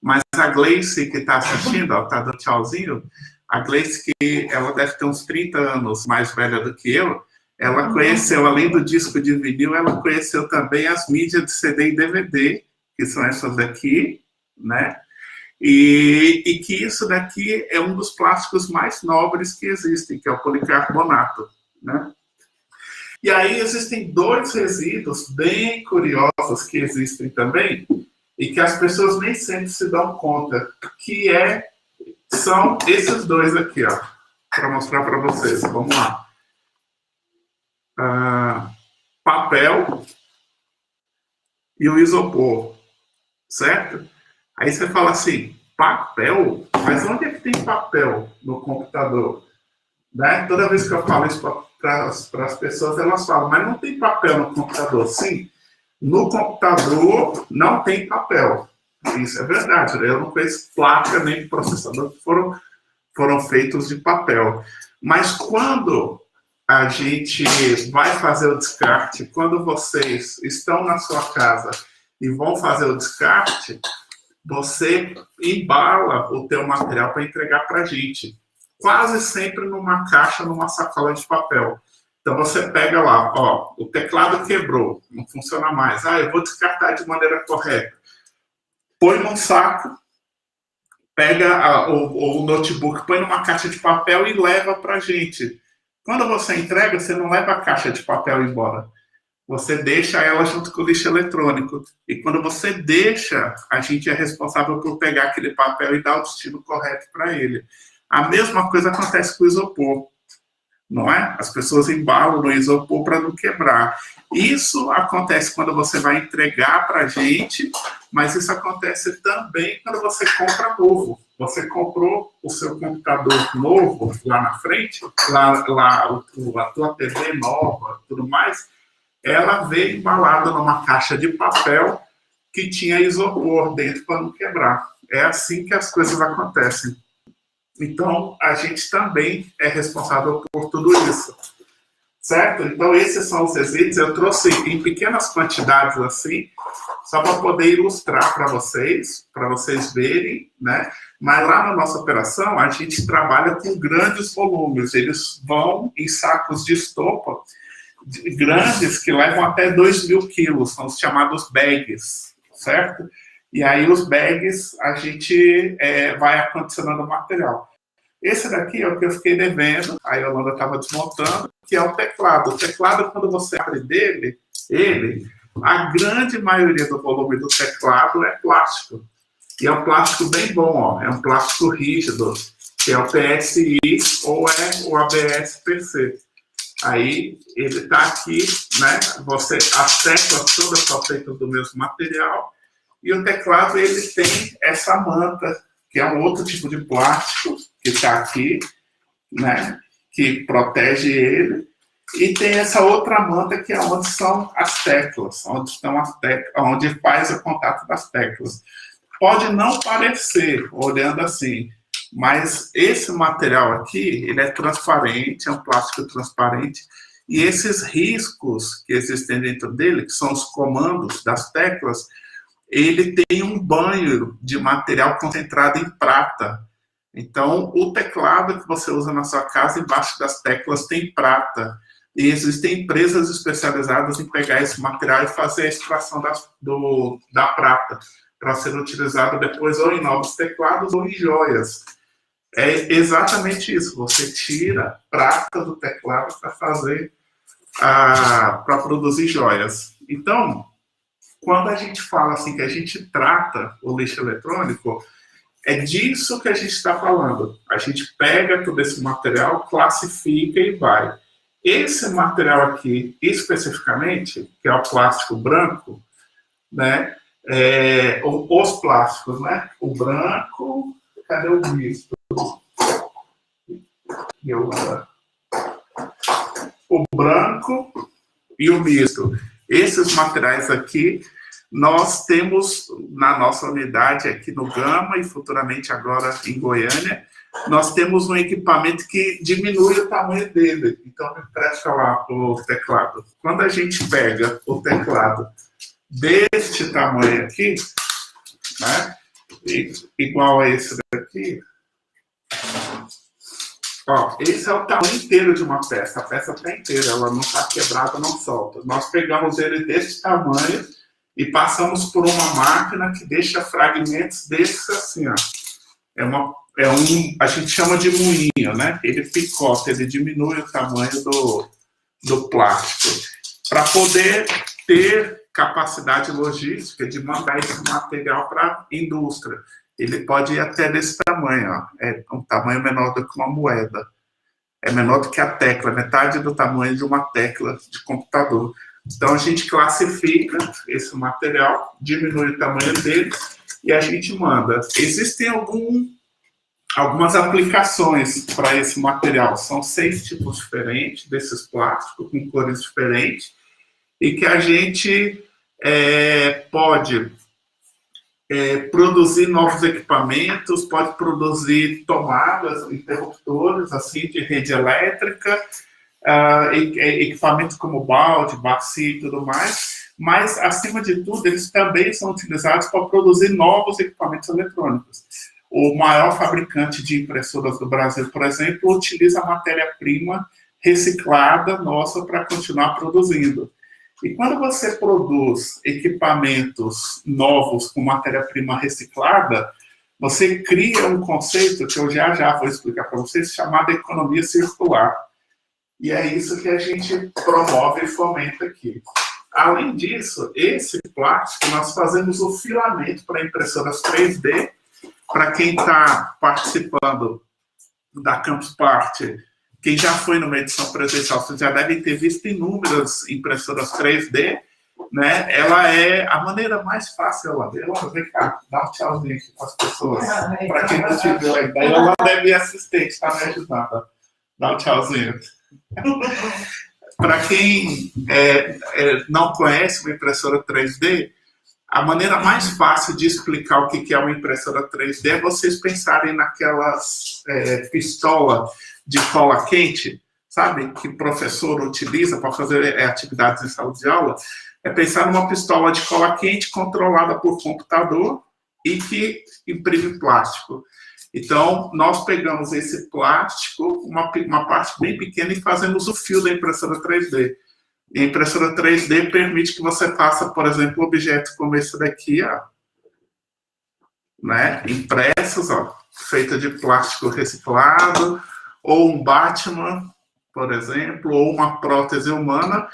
Mas a Gleice, que está assistindo, ó, tá dando tchauzinho, a Gleice, que ela deve ter uns 30 anos mais velha do que eu, ela conheceu, além do disco de vinil, ela conheceu também as mídias de CD e DVD, que são essas daqui, né? E que isso daqui é um dos plásticos mais nobres que existem, que é o policarbonato, né? E aí existem 2 resíduos bem curiosos que existem também, e que as pessoas nem sempre se dão conta, que são esses 2 aqui, ó, para mostrar para vocês. Vamos lá. Papel e o isopor, certo? Aí você fala assim, papel? Mas onde é que tem papel no computador? Né? Toda vez que eu falo isso para as pessoas, elas falam, mas não tem papel no computador. Sim, no computador não tem papel. Isso é verdade. Eu não conheço placa nem processador que foram feitos de papel. Mas quando a gente vai fazer o descarte, quando vocês estão na sua casa e vão fazer o descarte, você embala o teu material para entregar para a gente. Quase sempre numa caixa, numa sacola de papel. Então você pega lá, ó, o teclado quebrou, não funciona mais. Eu vou descartar de maneira correta. Põe num saco, pega o notebook, põe numa caixa de papel e leva para a gente. Quando você entrega, você não leva a caixa de papel embora. Você deixa ela junto com o lixo eletrônico. E quando você deixa, a gente é responsável por pegar aquele papel e dar o destino correto para ele. A mesma coisa acontece com o isopor. não é? As pessoas embalam no isopor para não quebrar. Isso acontece quando você vai entregar para a gente, mas isso acontece também quando você compra novo. Você comprou o seu computador novo lá na frente, a tua TV nova, tudo mais, ela veio embalada numa caixa de papel que tinha isopor dentro para não quebrar. É assim que as coisas acontecem. Então, a gente também é responsável por tudo isso, certo? Então, esses são os resíduos. Eu trouxe em pequenas quantidades assim, só para poder ilustrar para vocês verem, né? Mas lá na nossa operação, a gente trabalha com grandes volumes. Eles vão em sacos de estopa grandes que levam até 2.000 quilos, são os chamados bags, certo? E aí os bags a gente vai acondicionando o material. Esse daqui é o que eu fiquei devendo, a Yolanda estava desmontando, que é o teclado. O teclado, quando você abre a grande maioria do volume do teclado é plástico. E é um plástico bem bom, ó. É um plástico rígido, que é o PSI ou é o ABS-PC. Aí ele está aqui, né? As teclas todas são feitas do mesmo material. E o teclado ele tem essa manta, que é um outro tipo de plástico, que está aqui, né? Que protege ele. E tem essa outra manta que é onde são as teclas, onde estão as teclas, onde faz o contato das teclas. Pode não parecer, olhando assim, mas esse material aqui, ele é transparente, é um plástico transparente, e esses riscos que existem dentro dele, que são os comandos das teclas, ele tem um banho de material concentrado em prata. Então, o teclado que você usa na sua casa, embaixo das teclas tem prata. E existem empresas especializadas em pegar esse material e fazer a extração da prata, para ser utilizado depois ou em novos teclados ou em joias. É exatamente isso, você tira prata do teclado para produzir joias. Então, quando a gente fala assim que a gente trata o lixo eletrônico, é disso que a gente está falando. A gente pega todo esse material, classifica e vai. Esse material aqui, especificamente, que é o plástico branco, né? Os plásticos, né? O branco, cadê o misto? O branco e o misto. Esses materiais aqui, nós temos na nossa unidade aqui no Gama e futuramente agora em Goiânia, nós temos um equipamento que diminui o tamanho dele. Então, me presta lá o teclado. Quando a gente pega o teclado deste tamanho aqui, né, igual a esse daqui, ó, esse é o tamanho inteiro de uma peça. A peça está inteira, ela não está quebrada, não solta. Nós pegamos ele desse tamanho e passamos por uma máquina que deixa fragmentos desses assim, ó. A gente chama de moinho, né? Ele picota, ele diminui o tamanho do plástico para poder ter capacidade logística de mandar esse material para a indústria. Ele pode ir até desse tamanho, ó. É um tamanho menor do que uma moeda. É menor do que a tecla, metade do tamanho de uma tecla de computador. Então, a gente classifica esse material, diminui o tamanho dele e a gente manda. Existem algumas aplicações para esse material. São 6 tipos diferentes desses plásticos, com cores diferentes, e que a gente pode produzir novos equipamentos, pode produzir tomadas, interruptores assim, de rede elétrica, equipamentos como balde, bacia e tudo mais, mas, acima de tudo, eles também são utilizados para produzir novos equipamentos eletrônicos. O maior fabricante de impressoras do Brasil, por exemplo, utiliza a matéria-prima reciclada nossa para continuar produzindo. E quando você produz equipamentos novos com matéria-prima reciclada, você cria um conceito que eu já vou explicar para vocês, chamado economia circular. E é isso que a gente promove e fomenta aqui. Além disso, esse plástico, nós fazemos o filamento para impressoras 3D. Para quem está participando da Campus Party, quem já foi numa edição presencial, você já deve ter visto inúmeras impressoras 3D, né? Ela é a maneira mais fácil, ela vem cá, dá um tchauzinho aqui para as pessoas, para quem não te viu ainda. Ela deve ir assistente, está me ajudando. Dá um tchauzinho. Para quem não conhece uma impressora 3D, a maneira mais fácil de explicar o que é uma impressora 3D é vocês pensarem naquelas pistola de cola quente, sabe? Que o professor utiliza para fazer atividades em sala de aula. É pensar numa pistola de cola quente controlada por computador e que imprime plástico. Então, nós pegamos esse plástico, uma parte bem pequena, e fazemos o fio da impressora 3D. E a impressora 3D permite que você faça, por exemplo, objetos como esse daqui, ó, né? Impressos, ó, feito de plástico reciclado, ou um Batman, por exemplo, ou uma prótese humana,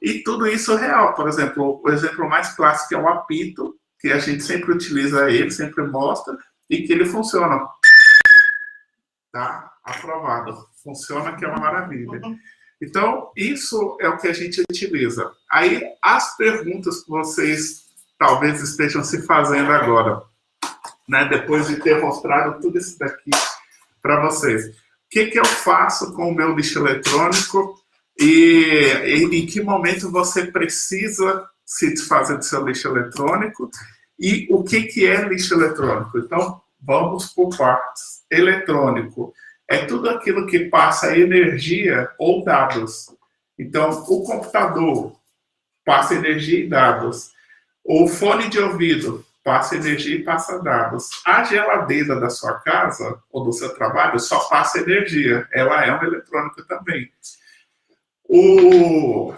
e tudo isso é real. Por exemplo, o exemplo mais clássico é o apito, que a gente sempre utiliza ele, sempre mostra, e que ele funciona. Tá? Aprovado. Funciona, que é uma maravilha. Então, isso é o que a gente utiliza. Aí, as perguntas que vocês talvez estejam se fazendo agora, né? Depois de ter mostrado tudo isso daqui para vocês. O que eu faço com o meu lixo eletrônico e em que momento você precisa se desfazer do seu lixo eletrônico e o que é lixo eletrônico? Então, vamos por partes. Eletrônico é tudo aquilo que passa energia ou dados. Então, o computador passa energia e dados. O fone de ouvido passa energia e passa dados. A geladeira da sua casa ou do seu trabalho só passa energia. Ela é um eletrônico também. O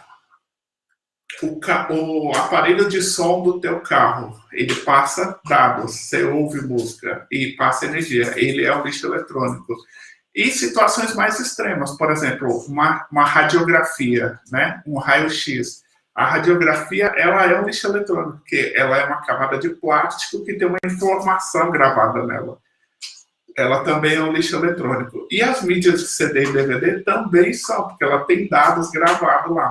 aparelho de som do teu carro, ele passa dados, você ouve música e passa energia, ele é um lixo eletrônico. E situações mais extremas, por exemplo, uma radiografia, né? Um raio-x. A radiografia, ela é um lixo eletrônico, porque ela é uma camada de plástico que tem uma informação gravada nela. Ela também é um lixo eletrônico. E as mídias de CD e DVD também são, porque ela tem dados gravados lá.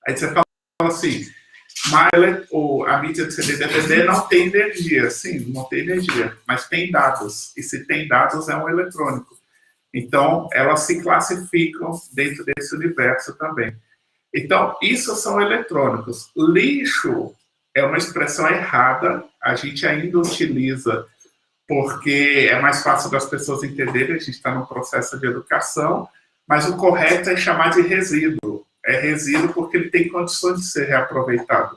Aí você fala assim, mas a mídia de CD e DVD não tem energia. Sim, não tem energia, mas tem dados. E se tem dados, é um eletrônico. Então, elas se classificam dentro desse universo também. Então, isso são eletrônicos. Lixo é uma expressão errada, a gente ainda utiliza porque é mais fácil das pessoas entenderem, a gente está num processo de educação, mas o correto é chamar de resíduo. É resíduo porque ele tem condições de ser reaproveitado.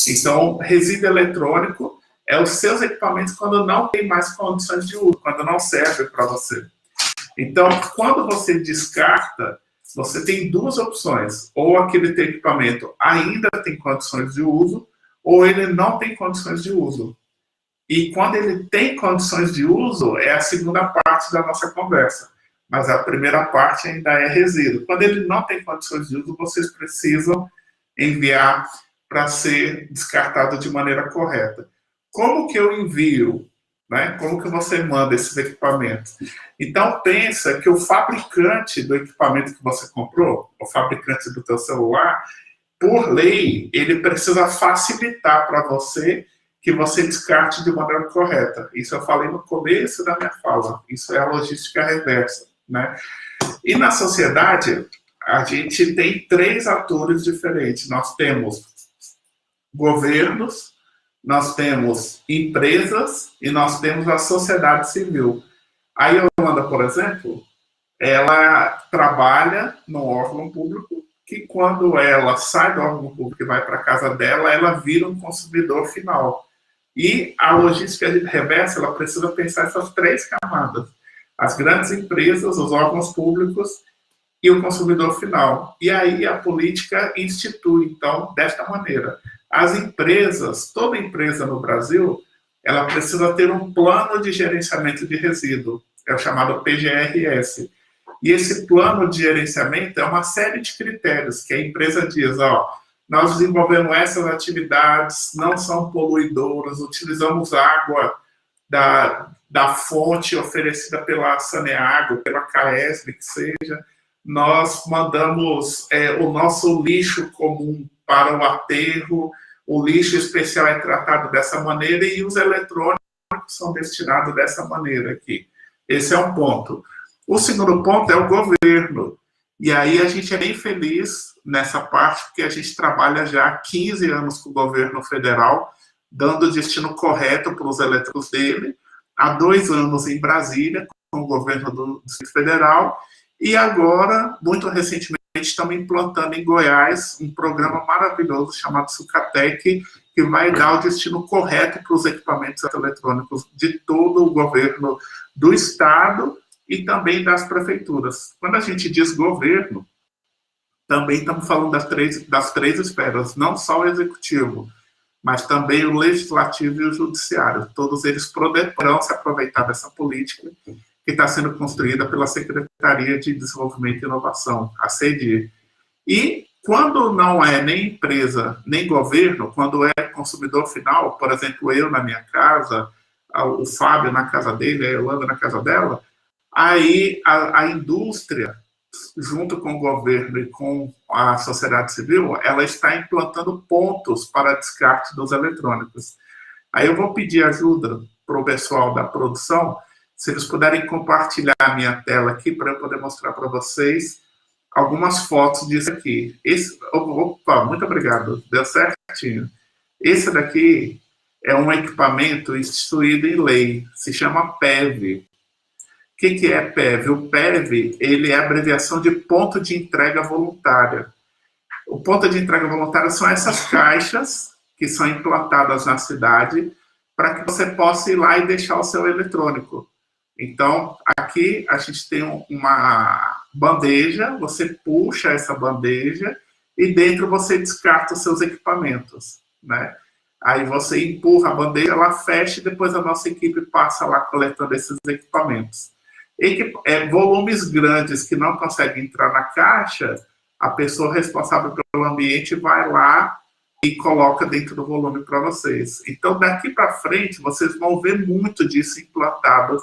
Então, resíduo eletrônico é os seus equipamentos quando não tem mais condições de uso, quando não serve para você. Então, quando você descarta, você tem duas opções. Ou aquele teu equipamento ainda tem condições de uso, ou ele não tem condições de uso. E quando ele tem condições de uso, é a segunda parte da nossa conversa. Mas a primeira parte ainda é resíduo. Quando ele não tem condições de uso, vocês precisam enviar para ser descartado de maneira correta. Como que eu envio? Né? Como que você manda esses equipamentos? Então, pensa que o fabricante do equipamento que você comprou, o fabricante do teu celular, por lei, ele precisa facilitar para você que você descarte de maneira correta. Isso eu falei no começo da minha fala. Isso é a logística reversa. Né? E na sociedade, a gente tem três atores diferentes. Nós temos governos, nós temos empresas e nós temos a sociedade civil. A Yolanda, por exemplo, ela trabalha no órgão público que quando ela sai do órgão público e vai para a casa dela, ela vira um consumidor final. E a logística reversa, ela precisa pensar essas três camadas. As grandes empresas, os órgãos públicos e o consumidor final. E aí a política institui, então, desta maneira. As empresas, toda empresa no Brasil, ela precisa ter um plano de gerenciamento de resíduo, é o chamado PGRS. E esse plano de gerenciamento é uma série de critérios que a empresa diz, ó, nós desenvolvemos essas atividades, não são poluidoras, utilizamos água da fonte oferecida pela Saneago, pela Caesb, que seja. Nós mandamos o nosso lixo comum para o aterro, o lixo especial é tratado dessa maneira e os eletrônicos são destinados dessa maneira aqui. Esse é um ponto. O segundo ponto é o governo. E aí a gente é bem feliz nessa parte, porque a gente trabalha já há 15 anos com o governo federal, dando o destino correto para os eletrônicos dele, há 2 anos em Brasília, com o governo do Distrito Federal, e agora, muito recentemente, estamos implantando em Goiás um programa maravilhoso chamado Sucatec, que vai dar o destino correto para os equipamentos eletrônicos de todo o governo do Estado e também das prefeituras. Quando a gente diz governo, também estamos falando das três esferas, não só o executivo, mas também o legislativo e o judiciário. Todos eles poderão se aproveitar dessa política que está sendo construída pela Secretaria de Desenvolvimento e Inovação, a CEDIR. E quando não é nem empresa, nem governo, quando é consumidor final, por exemplo, eu na minha casa, o Fábio na casa dele, a Yolanda na casa dela, aí a indústria, junto com o governo e com a sociedade civil, ela está implantando pontos para descarte dos eletrônicos. Aí eu vou pedir ajuda para o pessoal da produção, se eles puderem compartilhar a minha tela aqui, para eu poder mostrar para vocês algumas fotos disso aqui. Opa, muito obrigado, deu certinho. Esse daqui é um equipamento instituído em lei, se chama PEV. O que é PEV? O PEV, ele é a abreviação de ponto de entrega voluntária. O ponto de entrega voluntária são essas caixas que são implantadas na cidade para que você possa ir lá e deixar o seu eletrônico. Então, aqui a gente tem uma bandeja, você puxa essa bandeja e dentro você descarta os seus equipamentos, né? Aí você empurra a bandeja, ela fecha e depois a nossa equipe passa lá coletando esses equipamentos. Volumes grandes que não conseguem entrar na caixa, a pessoa responsável pelo ambiente vai lá e coloca dentro do volume para vocês. Então, daqui para frente, vocês vão ver muito disso implantado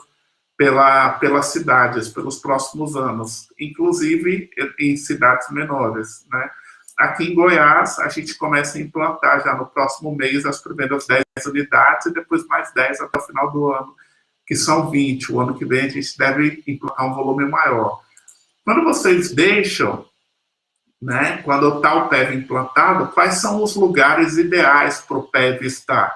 pelas cidades, pelos próximos anos, inclusive em cidades menores, né? Aqui em Goiás, a gente começa a implantar já no próximo mês as primeiras 10 unidades e depois mais 10 até o final do ano, que são 20. O ano que vem a gente deve implantar um volume maior. Quando vocês deixam, né, quando está o PEV implantado, quais são os lugares ideais para o PEV estar?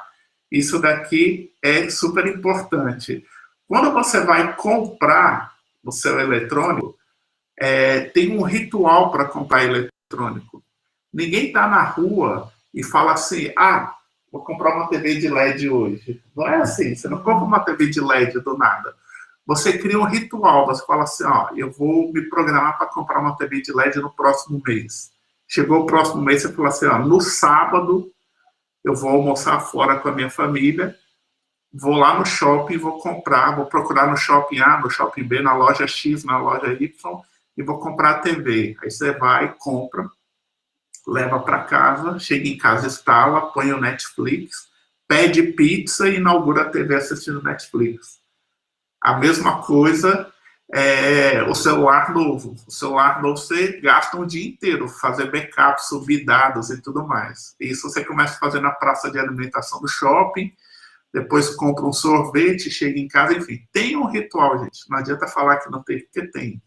Isso daqui é super importante. Quando você vai comprar o seu eletrônico, tem um ritual para comprar eletrônico. Ninguém está na rua e fala assim, vou comprar uma TV de LED hoje. Não é assim, você não compra uma TV de LED do nada. Você cria um ritual, você fala assim, eu vou me programar para comprar uma TV de LED no próximo mês. Chegou o próximo mês, você fala assim, no sábado eu vou almoçar fora com a minha família, vou lá no shopping, vou procurar no shopping A, no shopping B, na loja X, na loja Y, e vou comprar a TV. Aí você vai, compra, leva para casa, chega em casa, instala, põe o Netflix, pede pizza e inaugura a TV assistindo Netflix. A mesma coisa o celular novo. O celular novo você gasta um dia inteiro, fazer backup, subir dados e tudo mais. Isso você começa a fazer na praça de alimentação do shopping, depois compra um sorvete, chega em casa, enfim. Tem um ritual, gente. Não adianta falar que não tem, porque tem.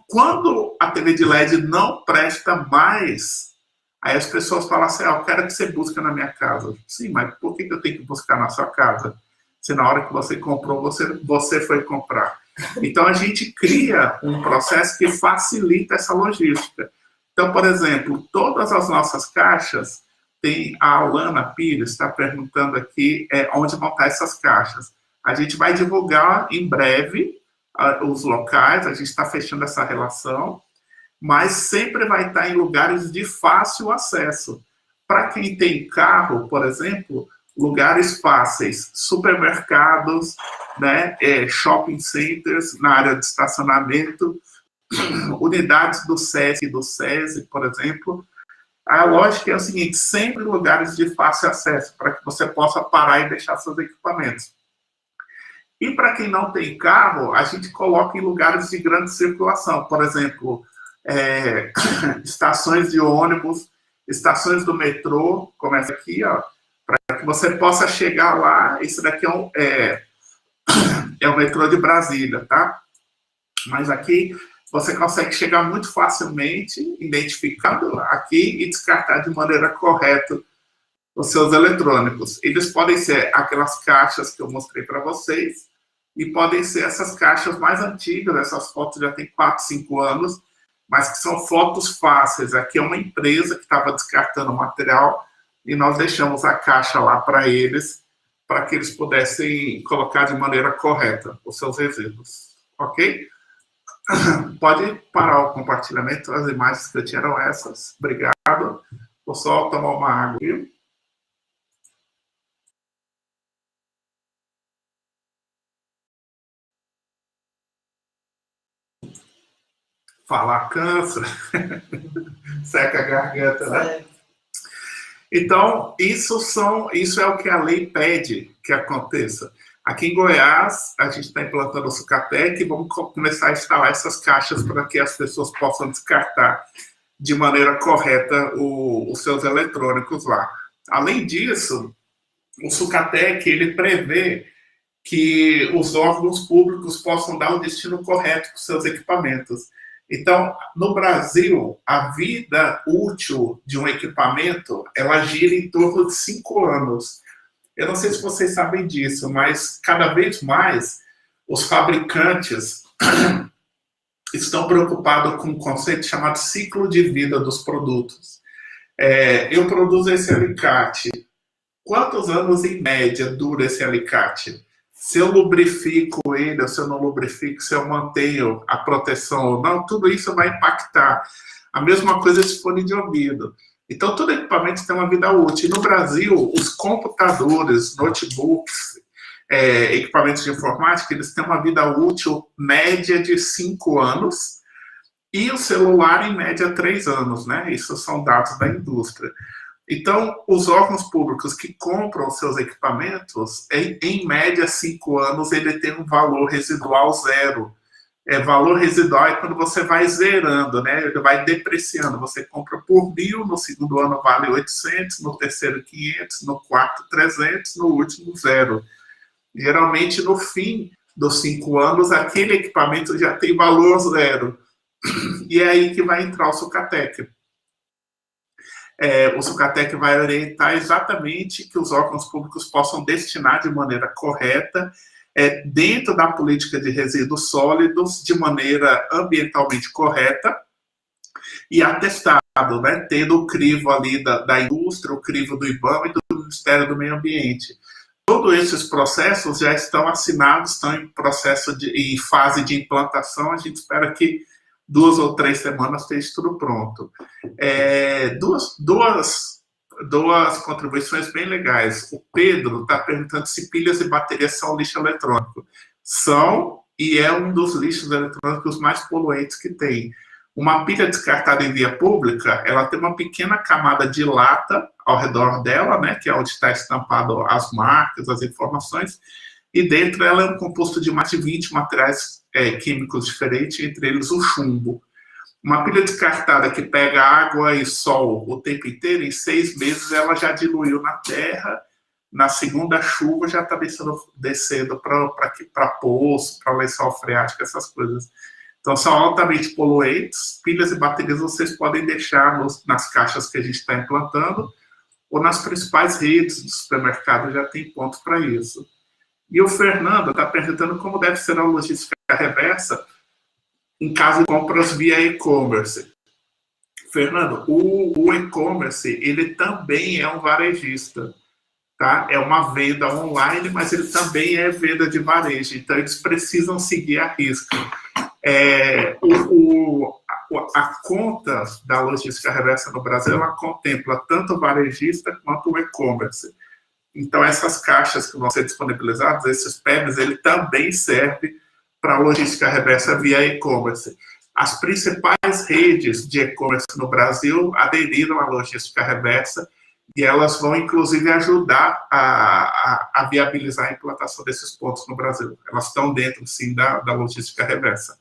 Quando a TV de LED não presta mais, aí as pessoas falam assim, eu quero que você busque na minha casa. Sim, mas por que eu tenho que buscar na sua casa? Se na hora que você comprou, você foi comprar. Então, a gente cria um processo que facilita essa logística. Então, por exemplo, todas as nossas caixas, tem a Alana Pires, está perguntando aqui onde vão estar essas caixas. A gente vai divulgar em breve os locais, a gente está fechando essa relação, mas sempre vai estar em lugares de fácil acesso. Para quem tem carro, por exemplo, lugares fáceis, supermercados, né, shopping centers na área de estacionamento, unidades do SESC e do SESI, por exemplo. A lógica é o seguinte, sempre lugares de fácil acesso, para que você possa parar e deixar seus equipamentos. E para quem não tem carro, a gente coloca em lugares de grande circulação, por exemplo, estações de ônibus, estações do metrô, começa aqui, ó, para que você possa chegar lá. Esse daqui é o metrô de Brasília, tá? Mas aqui você consegue chegar muito facilmente, identificando aqui e descartar de maneira correta os seus eletrônicos. Eles podem ser aquelas caixas que eu mostrei para vocês, e podem ser essas caixas mais antigas. Essas fotos já têm 4, 5 anos, mas que são fotos fáceis. Aqui é uma empresa que estava descartando material e nós deixamos a caixa lá para eles, para que eles pudessem colocar de maneira correta os seus resíduos. Ok? Pode parar o compartilhamento. As imagens que eu tinha eram essas. Obrigado. Vou só tomar uma água, viu? Falar cansa, seca a garganta, né? Então, isso é o que a lei pede que aconteça. Aqui em Goiás, a gente está implantando o Sucatec e vamos começar a instalar essas caixas para que as pessoas possam descartar de maneira correta os seus eletrônicos lá. Além disso, o Sucatec, ele prevê que os órgãos públicos possam dar o destino correto para os seus equipamentos. Então, no Brasil, a vida útil de um equipamento, ela gira em torno de 5 anos. Eu não sei se vocês sabem disso, mas cada vez mais os fabricantes estão preocupados com um conceito chamado ciclo de vida dos produtos. Eu produzo esse alicate. Quantos anos, em média, dura esse alicate? Se eu lubrifico ele, ou se eu não lubrifico, se eu mantenho a proteção ou não, tudo isso vai impactar. A mesma coisa esse fone de ouvido. Então, todo equipamento tem uma vida útil. E no Brasil, os computadores, notebooks, equipamentos de informática, eles têm uma vida útil média de 5 anos, e o celular, em média, 3 anos, né? Isso são dados da indústria. Então, os órgãos públicos que compram os seus equipamentos, em média, 5 anos, ele tem um valor residual zero. Valor residual é quando você vai zerando, né? Ele vai depreciando. Você compra por 1.000, no segundo ano vale 800, no terceiro 500, no quarto 300, no último 0. Geralmente, no fim dos 5 anos, aquele equipamento já tem valor zero. E é aí que vai entrar o Sucatec. O Sucatec vai orientar exatamente que os órgãos públicos possam destinar de maneira correta, dentro da política de resíduos sólidos, de maneira ambientalmente correta e atestado, né, tendo o crivo ali da indústria, o crivo do IBAMA e do Ministério do Meio Ambiente. Todos esses processos já estão assinados, estão em fase de implantação. A gente espera que 2 ou 3 semanas esteja tudo pronto. Duas contribuições bem legais. O Pedro está perguntando se pilhas e baterias são lixo eletrônico. São, e é um dos lixos eletrônicos mais poluentes que tem. Uma pilha descartada em via pública, ela tem uma pequena camada de lata ao redor dela, né, que é onde está estampado as marcas, as informações, e dentro ela é um composto de mais de 20 materiais químicos diferentes, entre eles o chumbo. Uma pilha descartada que pega água e sol o tempo inteiro, em 6 meses ela já diluiu na terra, na segunda chuva já está descendo para poço, para lençol freático, essas coisas. Então, são altamente poluentes. Pilhas e baterias vocês podem deixar nas caixas que a gente está implantando, ou nas principais redes do supermercado já tem pontos para isso. E o Fernando está perguntando como deve ser a logística reversa em caso de compras via e-commerce. Fernando, o e-commerce, ele também é um varejista, tá? É uma venda online, mas ele também é venda de varejo, então eles precisam seguir a risca. A conta da logística reversa no Brasil, ela contempla tanto o varejista quanto o e-commerce. Então, essas caixas que vão ser disponibilizadas, esses PEMs, ele também serve para a logística reversa via e-commerce. As principais redes de e-commerce no Brasil aderiram à logística reversa, E elas vão, inclusive, ajudar a viabilizar a implantação desses pontos no Brasil. Elas estão dentro, sim, da logística reversa.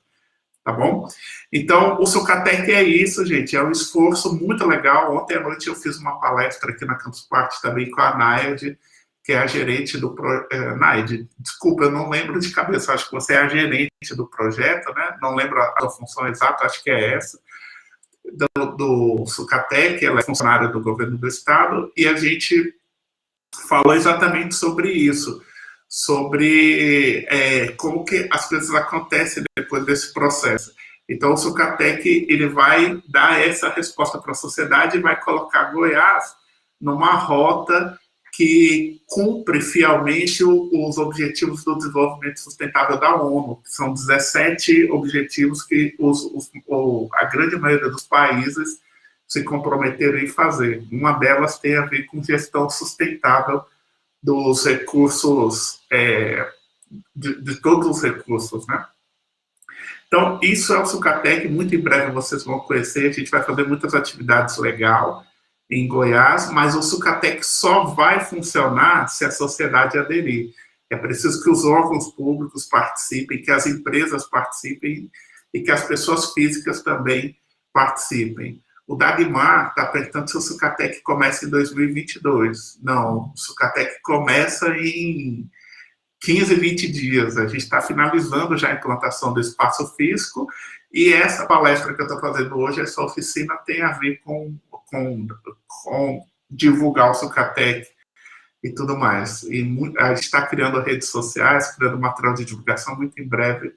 Tá bom? Então, o Sucatec é isso, gente. É um esforço muito legal. Ontem à noite eu fiz uma palestra aqui na Campus Party também com a Naed, que é a gerente do Naed, desculpa, eu não lembro de cabeça, acho que você é a gerente do projeto, né? Não lembro a função exata, acho que é essa, do Sucatec, ela é funcionária do governo do estado, e a gente falou exatamente sobre isso, sobre como que as coisas acontecem depois desse processo. Então, o Sucatec, ele vai dar essa resposta para a sociedade e vai colocar Goiás numa rota que cumpre fielmente os objetivos do desenvolvimento sustentável da ONU, que são 17 objetivos que a grande maioria dos países se comprometeram em fazer. Uma delas tem a ver com gestão sustentável dos recursos, de todos os recursos, né? Então, isso é o Sucatec, muito em breve vocês vão conhecer, a gente vai fazer muitas atividades legais em Goiás, mas o Sucatec só vai funcionar se a sociedade aderir. É preciso que os órgãos públicos participem, que as empresas participem e que as pessoas físicas também participem. O Dagmar está perguntando se o Sucatec começa em 2022. Não, o Sucatec começa em 15, 20 dias. A gente está finalizando já a implantação do espaço físico e essa palestra que eu estou fazendo hoje, essa oficina, tem a ver com divulgar o Sucatec e tudo mais. E a gente está criando redes sociais, criando material de divulgação, muito em breve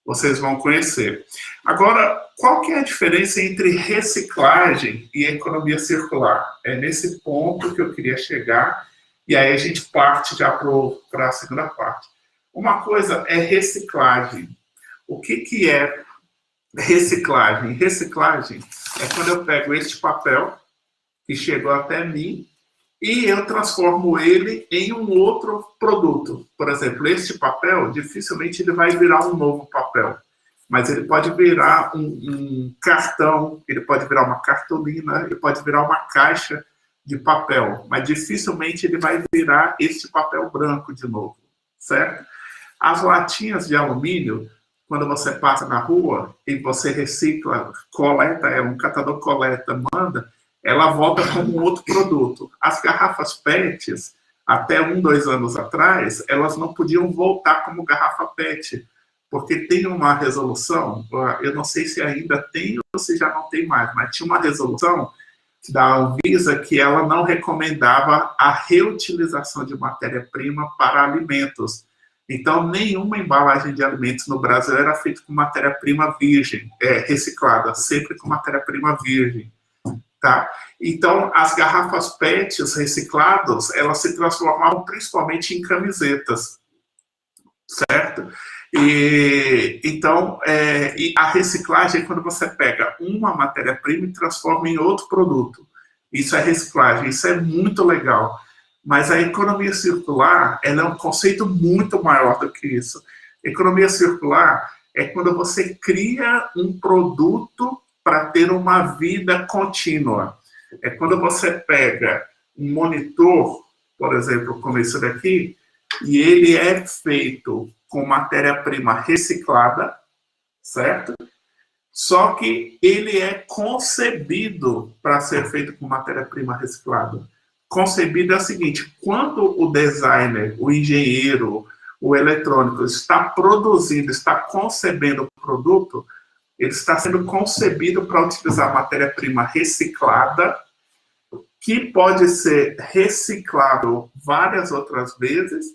vocês vão conhecer. Agora, qual que é a diferença entre reciclagem e economia circular? É nesse ponto que eu queria chegar, e aí a gente parte já para a segunda parte. Uma coisa é reciclagem. O que é reciclagem? Reciclagem é quando eu pego este papel que chegou até mim e eu transformo ele em um outro produto. Por exemplo, este papel, dificilmente ele vai virar um novo papel, mas ele pode virar um cartão, ele pode virar uma cartolina, ele pode virar uma caixa de papel, mas dificilmente ele vai virar este papel branco de novo, certo? As latinhas de alumínio, quando você passa na rua e você recicla, coleta, um catador coleta, manda, ela volta como um outro produto. As garrafas PETs, até 2 anos atrás, elas não podiam voltar como garrafa PET, porque tem uma resolução, eu não sei se ainda tem ou se já não tem mais, mas tinha uma resolução da Anvisa que ela não recomendava a reutilização de matéria-prima para alimentos. Então, nenhuma embalagem de alimentos no Brasil era feita com matéria-prima virgem, reciclada, sempre com matéria-prima virgem. Tá? Então, as garrafas PETs recicladas, elas se transformavam principalmente em camisetas, certo? Então, e a reciclagem é quando você pega uma matéria-prima e transforma em outro produto. Isso é reciclagem, isso é muito legal. Mas a economia circular, ela é um conceito muito maior do que isso. Economia circular é quando você cria um produto para ter uma vida contínua. É quando você pega um monitor, por exemplo, como esse daqui, e ele é feito com matéria-prima reciclada, certo? Só que ele é concebido para ser feito com matéria-prima reciclada. Concebido é o seguinte, quando o designer, o engenheiro, o eletrônico está produzindo, está concebendo o produto, ele está sendo concebido para utilizar matéria-prima reciclada, que pode ser reciclável várias outras vezes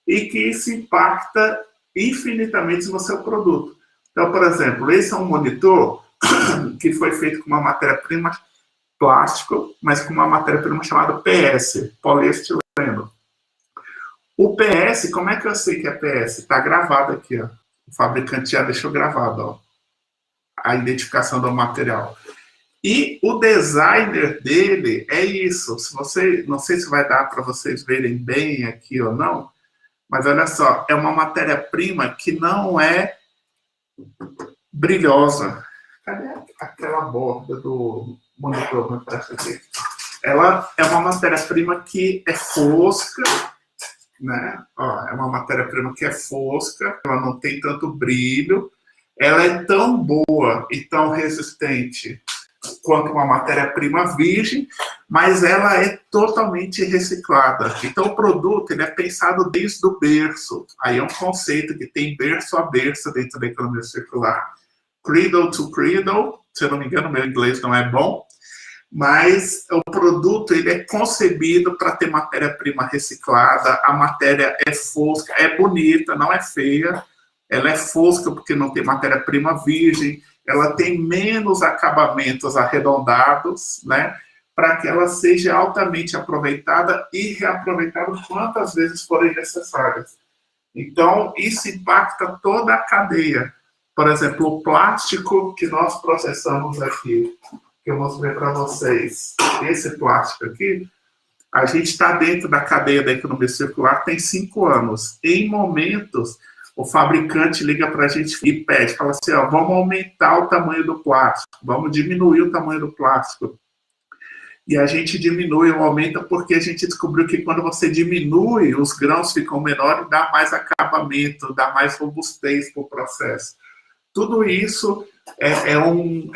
e que isso impacta infinitamente no seu produto. Então, por exemplo, esse é um monitor que foi feito com uma matéria-prima plástico, mas com uma matéria-prima chamada PS, poliestileno. O PS, como é que eu sei que é PS? Está gravado aqui, ó. O fabricante já deixou gravado, ó, a identificação do material. E o designer dele é isso. Se você, não sei se vai dar para vocês verem bem aqui ou não, mas olha só, é uma matéria-prima que não é brilhosa. Cadê aquela borda do monitor? Me parece aqui. ela é uma matéria-prima que é fosca, né? Ó, é uma matéria-prima que é fosca, ela não tem tanto brilho, ela é tão boa e tão resistente quanto uma matéria-prima virgem, mas ela é totalmente reciclada. Então, o produto ele é pensado desde o berço. Aí é um conceito que tem berço a berço dentro da economia circular. Cradle to cradle, se eu não me engano, meu inglês não é bom, mas o produto ele é concebido para ter matéria-prima reciclada, a matéria é fosca, é bonita, não é feia, ela é fosca porque não tem matéria-prima virgem, ela tem menos acabamentos arredondados, né, para que ela seja altamente aproveitada e reaproveitada quantas vezes forem necessárias. Então, isso impacta toda a cadeia. Por exemplo, o plástico que nós processamos aqui, que eu mostrei para vocês, esse plástico aqui, a gente está dentro da cadeia da economia circular tem 5 anos. Em momentos, o fabricante liga para a gente e pede, fala assim, ó, vamos aumentar o tamanho do plástico, vamos diminuir o tamanho do plástico. E a gente diminui ou aumenta porque a gente descobriu que quando você diminui, os grãos ficam menores e dá mais acabamento, dá mais robustez para o processo. Tudo isso é um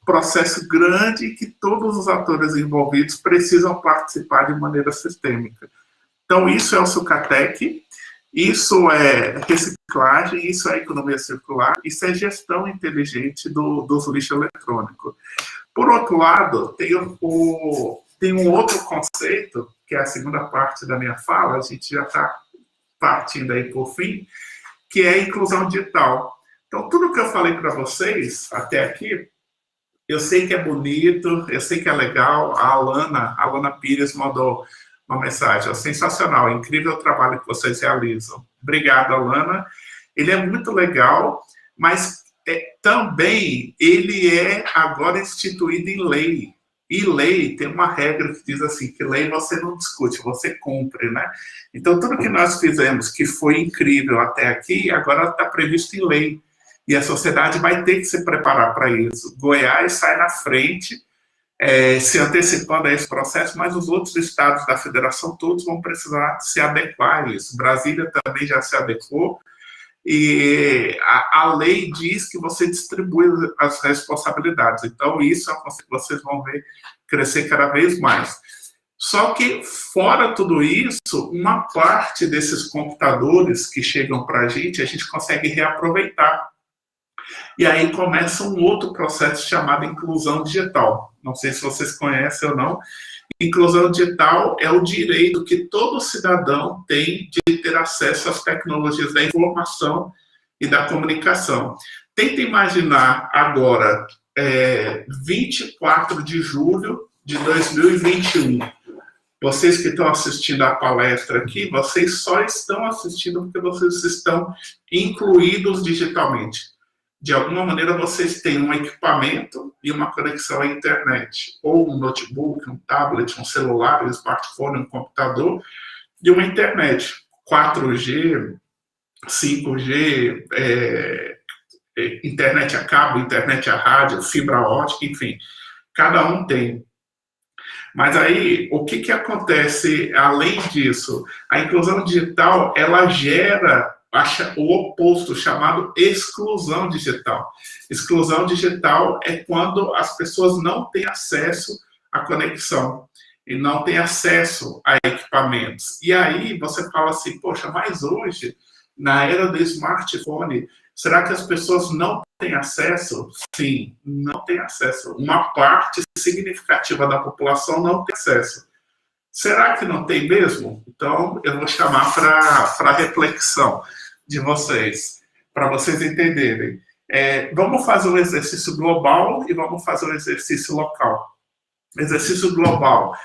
processo grande que todos os atores envolvidos precisam participar de maneira sistêmica. Então, isso é o Sucatec, isso é reciclagem, isso é economia circular, isso é gestão inteligente dos lixos eletrônicos. Por outro lado, tem um outro conceito, que é a segunda parte da minha fala, a gente já está partindo aí por fim, que é a inclusão digital. Então, tudo que eu falei para vocês até aqui, eu sei que é bonito, eu sei que é legal. A Alana Pires mandou uma mensagem, sensacional, incrível o trabalho que vocês realizam. Obrigado, Alana. Ele é muito legal, mas também ele é agora instituído em lei. E lei tem uma regra que diz assim, que lei você não discute, você cumpre, né? Então, tudo que nós fizemos que foi incrível até aqui, agora está previsto em lei. E a sociedade vai ter que se preparar para isso. Goiás sai na frente, se antecipando a esse processo, mas os outros estados da federação todos vão precisar se adequar a isso. Brasília também já se adequou, e a lei diz que você distribui as responsabilidades. Então, isso é uma coisa que vocês vão ver crescer cada vez mais. Só que, fora tudo isso, uma parte desses computadores que chegam para a gente consegue reaproveitar. E aí começa um outro processo chamado inclusão digital. Não sei se vocês conhecem ou não. Inclusão digital é o direito que todo cidadão tem de ter acesso às tecnologias da informação e da comunicação. Tenta imaginar agora, 24 de julho de 2021. Vocês que estão assistindo a palestra aqui, vocês só estão assistindo porque vocês estão incluídos digitalmente. De alguma maneira, vocês têm um equipamento e uma conexão à internet, ou um notebook, um tablet, um celular, um smartphone, um computador, e uma internet, 4G, 5G, internet a cabo, internet a rádio, fibra ótica, enfim, cada um tem. Mas aí, o que acontece além disso? A inclusão digital, ela gera o oposto, chamado exclusão digital. Exclusão digital é quando as pessoas não têm acesso à conexão e não têm acesso a equipamentos. E aí você fala assim, poxa, mas hoje, na era do smartphone, será que as pessoas não têm acesso? Sim, não têm acesso. Uma parte significativa da população não tem acesso. Será que não tem mesmo? Então, eu vou chamar para reflexão de vocês, para vocês entenderem. Vamos fazer um exercício global e vamos fazer um exercício local. Exercício global.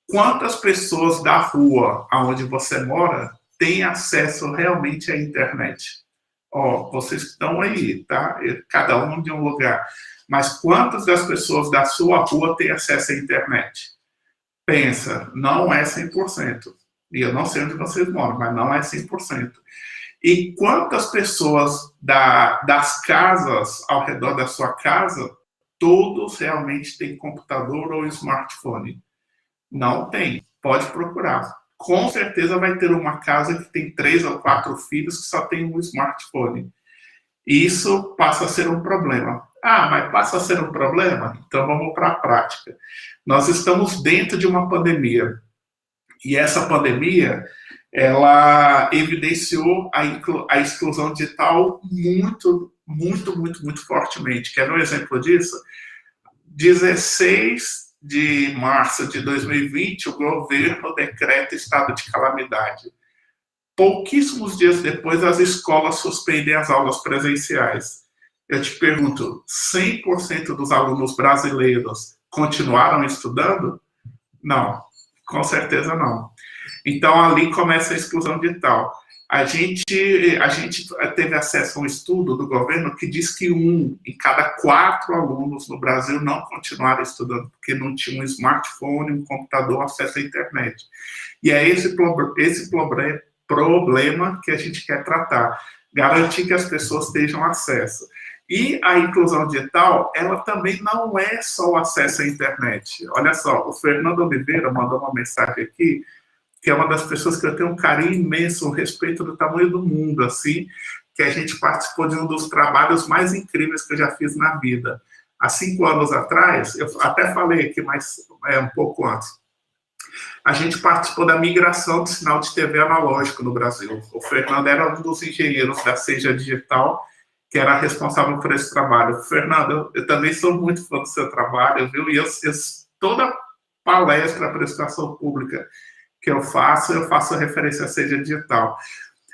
Quantas pessoas da rua onde você mora têm acesso realmente à internet? Vocês estão aí, tá? Cada um de um lugar. Mas quantas das pessoas da sua rua têm acesso à internet? Pensa, não é 100%. E eu não sei onde vocês moram, mas não é 100%. E quantas pessoas das casas ao redor da sua casa, todos realmente têm computador ou smartphone? Não tem. Pode procurar. Com certeza vai ter uma casa que tem 3 ou 4 filhos que só tem um smartphone. Isso passa a ser um problema. Ah, mas passa a ser um problema? Então vamos para a prática. Nós estamos dentro de uma pandemia. E essa pandemia, ela evidenciou a exclusão digital muito fortemente. Quer ver um exemplo disso? 16 de março de 2020, o governo decreta estado de calamidade. Pouquíssimos dias depois, as escolas suspendem as aulas presenciais. Eu te pergunto, 100% dos alunos brasileiros continuaram estudando? Não, com certeza não. Então, ali começa a exclusão digital. A gente teve acesso a um estudo do governo que diz que 1 em cada 4 alunos no Brasil não continuaram estudando, porque não tinham um smartphone, um computador, acesso à internet. E é esse problema que a gente quer tratar, garantir que as pessoas tenham acesso. E a inclusão digital, ela também não é só o acesso à internet. Olha só, o Fernando Oliveira mandou uma mensagem aqui, que é uma das pessoas que eu tenho um carinho imenso, um respeito do tamanho do mundo, assim, que a gente participou de um dos trabalhos mais incríveis que eu já fiz na vida. Há 5 anos atrás, eu até falei aqui, mas um pouco antes, a gente participou da migração do sinal de TV analógico no Brasil. O Fernando era um dos engenheiros da Seja Digital, que era responsável por esse trabalho. Fernando, eu também sou muito fã do seu trabalho, viu? E toda palestra, prestação pública que eu faço referência à Seja Digital.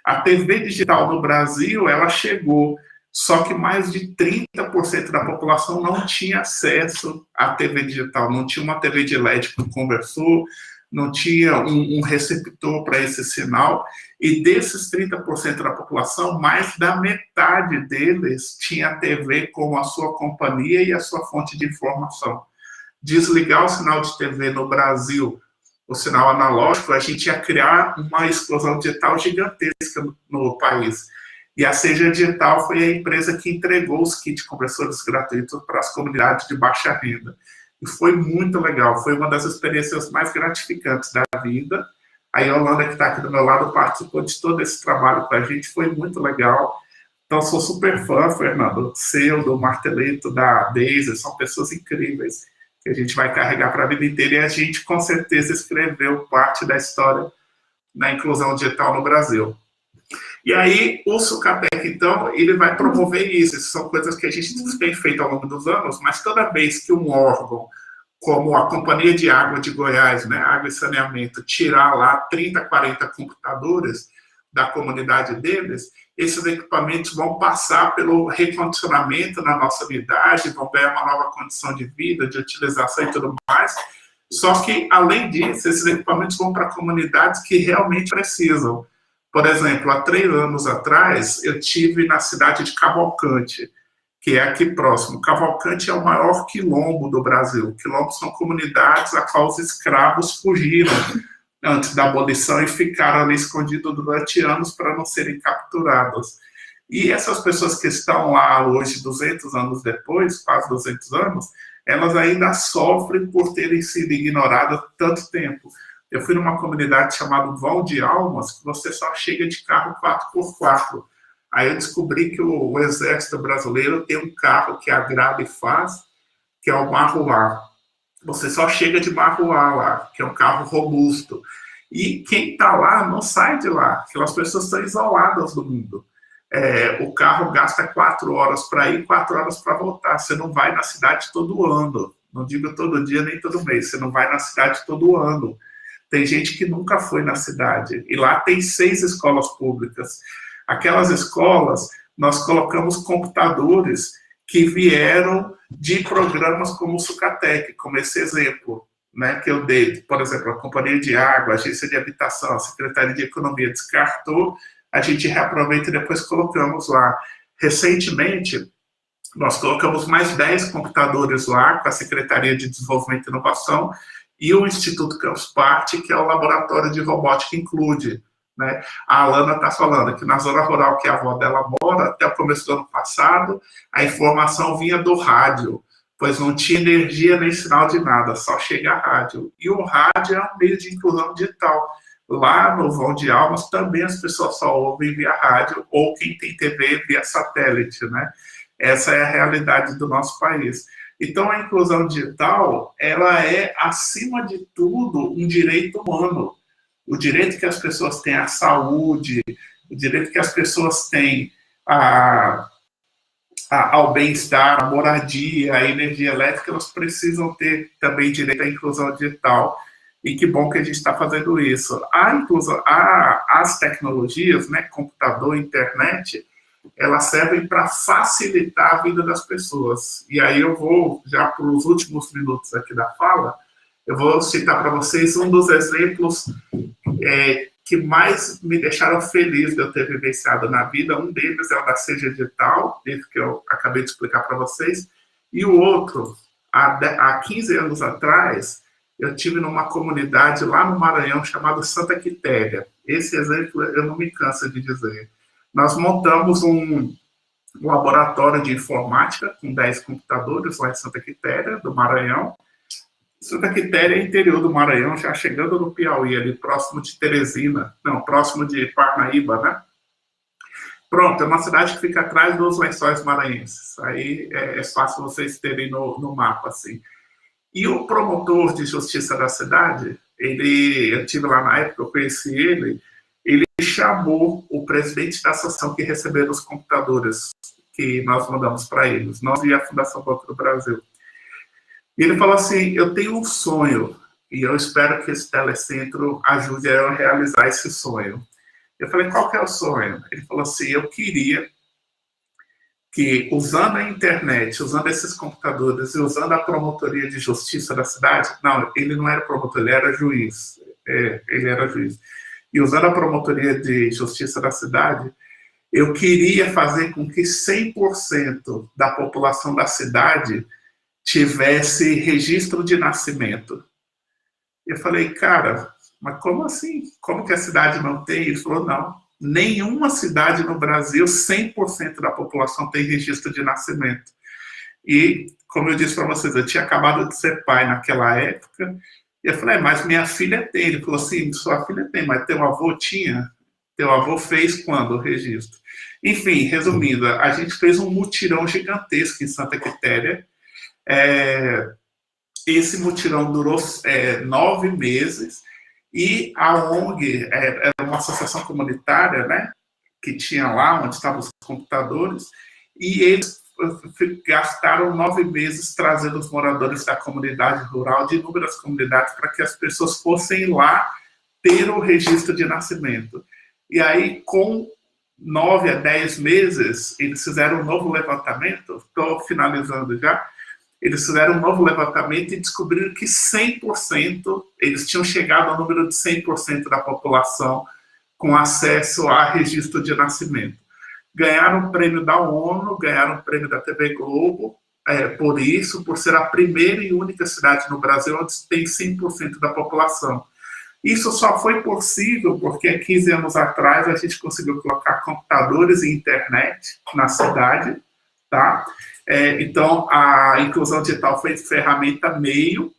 A TV digital no Brasil, ela chegou, só que mais de 30% da população não tinha acesso à TV digital, não tinha uma TV de LED com conversor, não tinha um receptor para esse sinal, e desses 30% da população, mais da metade deles tinha TV como a sua companhia e a sua fonte de informação. Desligar o sinal de TV no Brasil, o sinal analógico, a gente ia criar uma explosão digital gigantesca no país. E a Seja Digital foi a empresa que entregou os kits conversores gratuitos para as comunidades de baixa renda. E foi muito legal, foi uma das experiências mais gratificantes da vida. A Yolanda, que está aqui do meu lado, participou de todo esse trabalho com a gente, foi muito legal. Então, sou super fã, Fernando, seu, do Marteleto, da Deise, são pessoas incríveis, que a gente vai carregar para a vida inteira, e a gente, com certeza, escreveu parte da história da inclusão digital no Brasil. E aí, o Sucatec, então, ele vai promover isso. Isso são coisas que a gente tem feito ao longo dos anos, mas toda vez que um órgão, como a Companhia de Água de Goiás, né, Água e Saneamento, tirar lá 30, 40 computadores da comunidade deles, esses equipamentos vão passar pelo recondicionamento na nossa unidade, vão ganhar uma nova condição de vida, de utilização e tudo mais. Só que, além disso, esses equipamentos vão para comunidades que realmente precisam. Por exemplo, há 3 anos atrás, eu tive na cidade de Cavalcante, que é aqui próximo. Cavalcante é o maior quilombo do Brasil. Quilombos são comunidades a qual os escravos fugiram antes da abolição e ficaram ali escondidos durante anos para não serem capturados. E essas pessoas que estão lá hoje, 200 anos depois, quase 200 anos, elas ainda sofrem por terem sido ignoradas tanto tempo. Eu fui numa comunidade chamada Vão de Almas, que você só chega de carro 4x4. Aí eu descobri que o Exército Brasileiro tem um carro que agrada e faz, que é o Marruá. Você só chega de Marruá lá, que é um carro robusto. E quem está lá não sai de lá, aquelas pessoas estão isoladas do mundo. O carro gasta 4 horas para ir, 4 horas para voltar. Você não vai na cidade todo ano. Não digo todo dia nem todo mês. Você não vai na cidade todo ano. Tem gente que nunca foi na cidade. E lá tem 6 escolas públicas. Aquelas escolas, nós colocamos computadores que vieram de programas como o Sucatec, como esse exemplo, né, que eu dei. Por exemplo, a Companhia de Água, a Agência de Habitação, a Secretaria de Economia descartou, a gente reaproveita e depois colocamos lá. Recentemente, nós colocamos mais 10 computadores lá com a Secretaria de Desenvolvimento e Inovação e o Instituto Campus Party, que é o laboratório de robótica Include. Né? A Alana está falando que na zona rural que a avó dela mora, até o começo do ano passado, a informação vinha do rádio. pois não tinha energia nem sinal de nada, só chega a rádio. E o rádio é um meio de inclusão digital. Lá no Vão de Almas também as pessoas só ouvem via rádio, ou quem tem TV via satélite, né? Essa é a realidade do nosso país. Então, a inclusão digital, ela é, acima de tudo, um direito humano. O direito que as pessoas têm à saúde, o direito que as pessoas têm ao bem-estar, à moradia, à energia elétrica, elas precisam ter também direito à inclusão digital. E que bom que a gente está fazendo isso. As tecnologias, né, computador, internet, elas servem para facilitar a vida das pessoas. E aí eu vou, já para os últimos minutos aqui da fala, eu vou citar para vocês um dos exemplos que mais me deixaram feliz de eu ter vivenciado na vida. Um deles é o da Seja Digital, esse que eu acabei de explicar para vocês, e o outro, há 15 anos atrás, eu tive numa comunidade lá no Maranhão chamada Santa Quitéria. Esse exemplo eu não me canso de dizer. Nós montamos um laboratório de informática com 10 computadores lá em Santa Quitéria, do Maranhão. Santa Quitéria é interior do Maranhão, já chegando no Piauí, ali próximo de Teresina, não, próximo de Parnaíba, né? Pronto, é uma cidade que fica atrás dos Lençóis Maranhenses. Aí é fácil vocês terem no mapa, assim. E o promotor de justiça da cidade, eu estive lá na época, eu conheci ele chamou o presidente da associação que receberam os computadores que nós mandamos para eles, nós e a Fundação Banco do Brasil. E ele falou assim, eu tenho um sonho, e eu espero que esse telecentro ajude a realizar esse sonho. Eu falei, qual que é o sonho? Ele falou assim, eu queria que, usando a internet, usando esses computadores e usando a promotoria de justiça da cidade, não, ele não era promotor, ele era juiz, ele era juiz, e usando a promotoria de justiça da cidade, eu queria fazer com que 100% da população da cidade tivesse registro de nascimento. Eu falei, cara, mas como assim? Como que a cidade não tem? Ele falou, não, nenhuma cidade no Brasil, 100% da população tem registro de nascimento. E, como eu disse para vocês, eu tinha acabado de ser pai naquela época, e eu falei, mas minha filha tem. Ele falou assim, sua filha tem, mas teu avô tinha? Teu avô fez quando o registro? Enfim, resumindo, a gente fez um mutirão gigantesco em Santa Quitéria. Esse mutirão durou 9 meses, e a ONG, era uma associação comunitária, né, que tinha lá, onde estavam os computadores, e eles gastaram 9 meses trazendo os moradores da comunidade rural, de inúmeras comunidades, para que as pessoas fossem lá ter o registro de nascimento. E aí, com 9 a 10 meses, eles fizeram um novo levantamento, estou finalizando já, eles fizeram um novo levantamento e descobriram que 100%, eles tinham chegado ao número de 100% da população com acesso a registro de nascimento. Ganharam o prêmio da ONU, ganharam o prêmio da TV Globo, por isso, por ser a primeira e única cidade no Brasil onde tem 100% da população. Isso só foi possível porque há 15 anos atrás a gente conseguiu colocar computadores e internet na cidade, tá? Então, a inclusão digital foi ferramenta meio,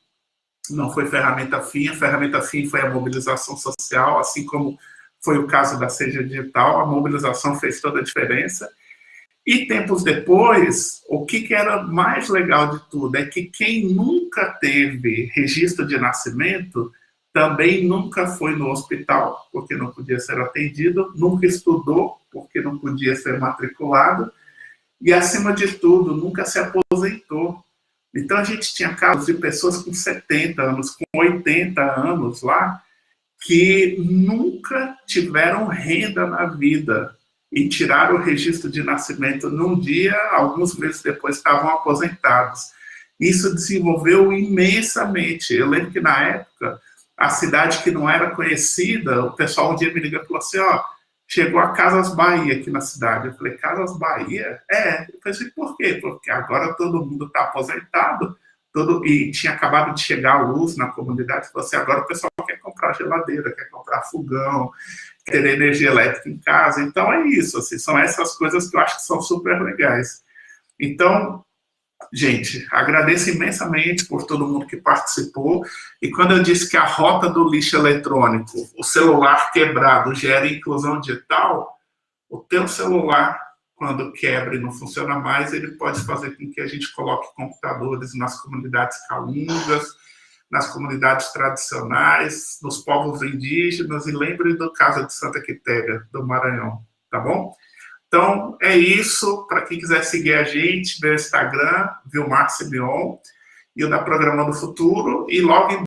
não foi ferramenta fim. A ferramenta fim foi a mobilização social, assim como foi o caso da Seja Digital, a mobilização fez toda a diferença. E tempos depois, o que era mais legal de tudo é que quem nunca teve registro de nascimento também nunca foi no hospital, porque não podia ser atendido, nunca estudou, porque não podia ser matriculado, e, acima de tudo, nunca se aposentou. Então, a gente tinha casos de pessoas com 70 anos, com 80 anos lá, que nunca tiveram renda na vida e tiraram o registro de nascimento num dia, alguns meses depois estavam aposentados. Isso desenvolveu imensamente. Eu lembro que, na época, a cidade que não era conhecida, o pessoal um dia me ligou e falou assim, chegou a Casas Bahia aqui na cidade. Eu falei, Casas Bahia? Eu pensei, por quê? Porque agora todo mundo está aposentado, e tinha acabado de chegar a luz na comunidade. Falou assim, agora o pessoal quer comprar geladeira, quer comprar fogão, quer ter energia elétrica em casa. Então é isso, assim, são essas coisas que eu acho que são super legais. Então, Gente, agradeço imensamente por todo mundo que participou. E quando eu disse que a rota do lixo eletrônico, o celular quebrado, gera inclusão digital, o teu celular, quando quebra e não funciona mais, ele pode fazer com que a gente coloque computadores nas comunidades calungas, nas comunidades tradicionais, nos povos indígenas, e lembre do caso de Santa Quitéria, do Maranhão, tá bom? Então, é isso. Para quem quiser seguir a gente, meu Instagram, Vilmar Simeon, e o da Programando Futuro, e logo em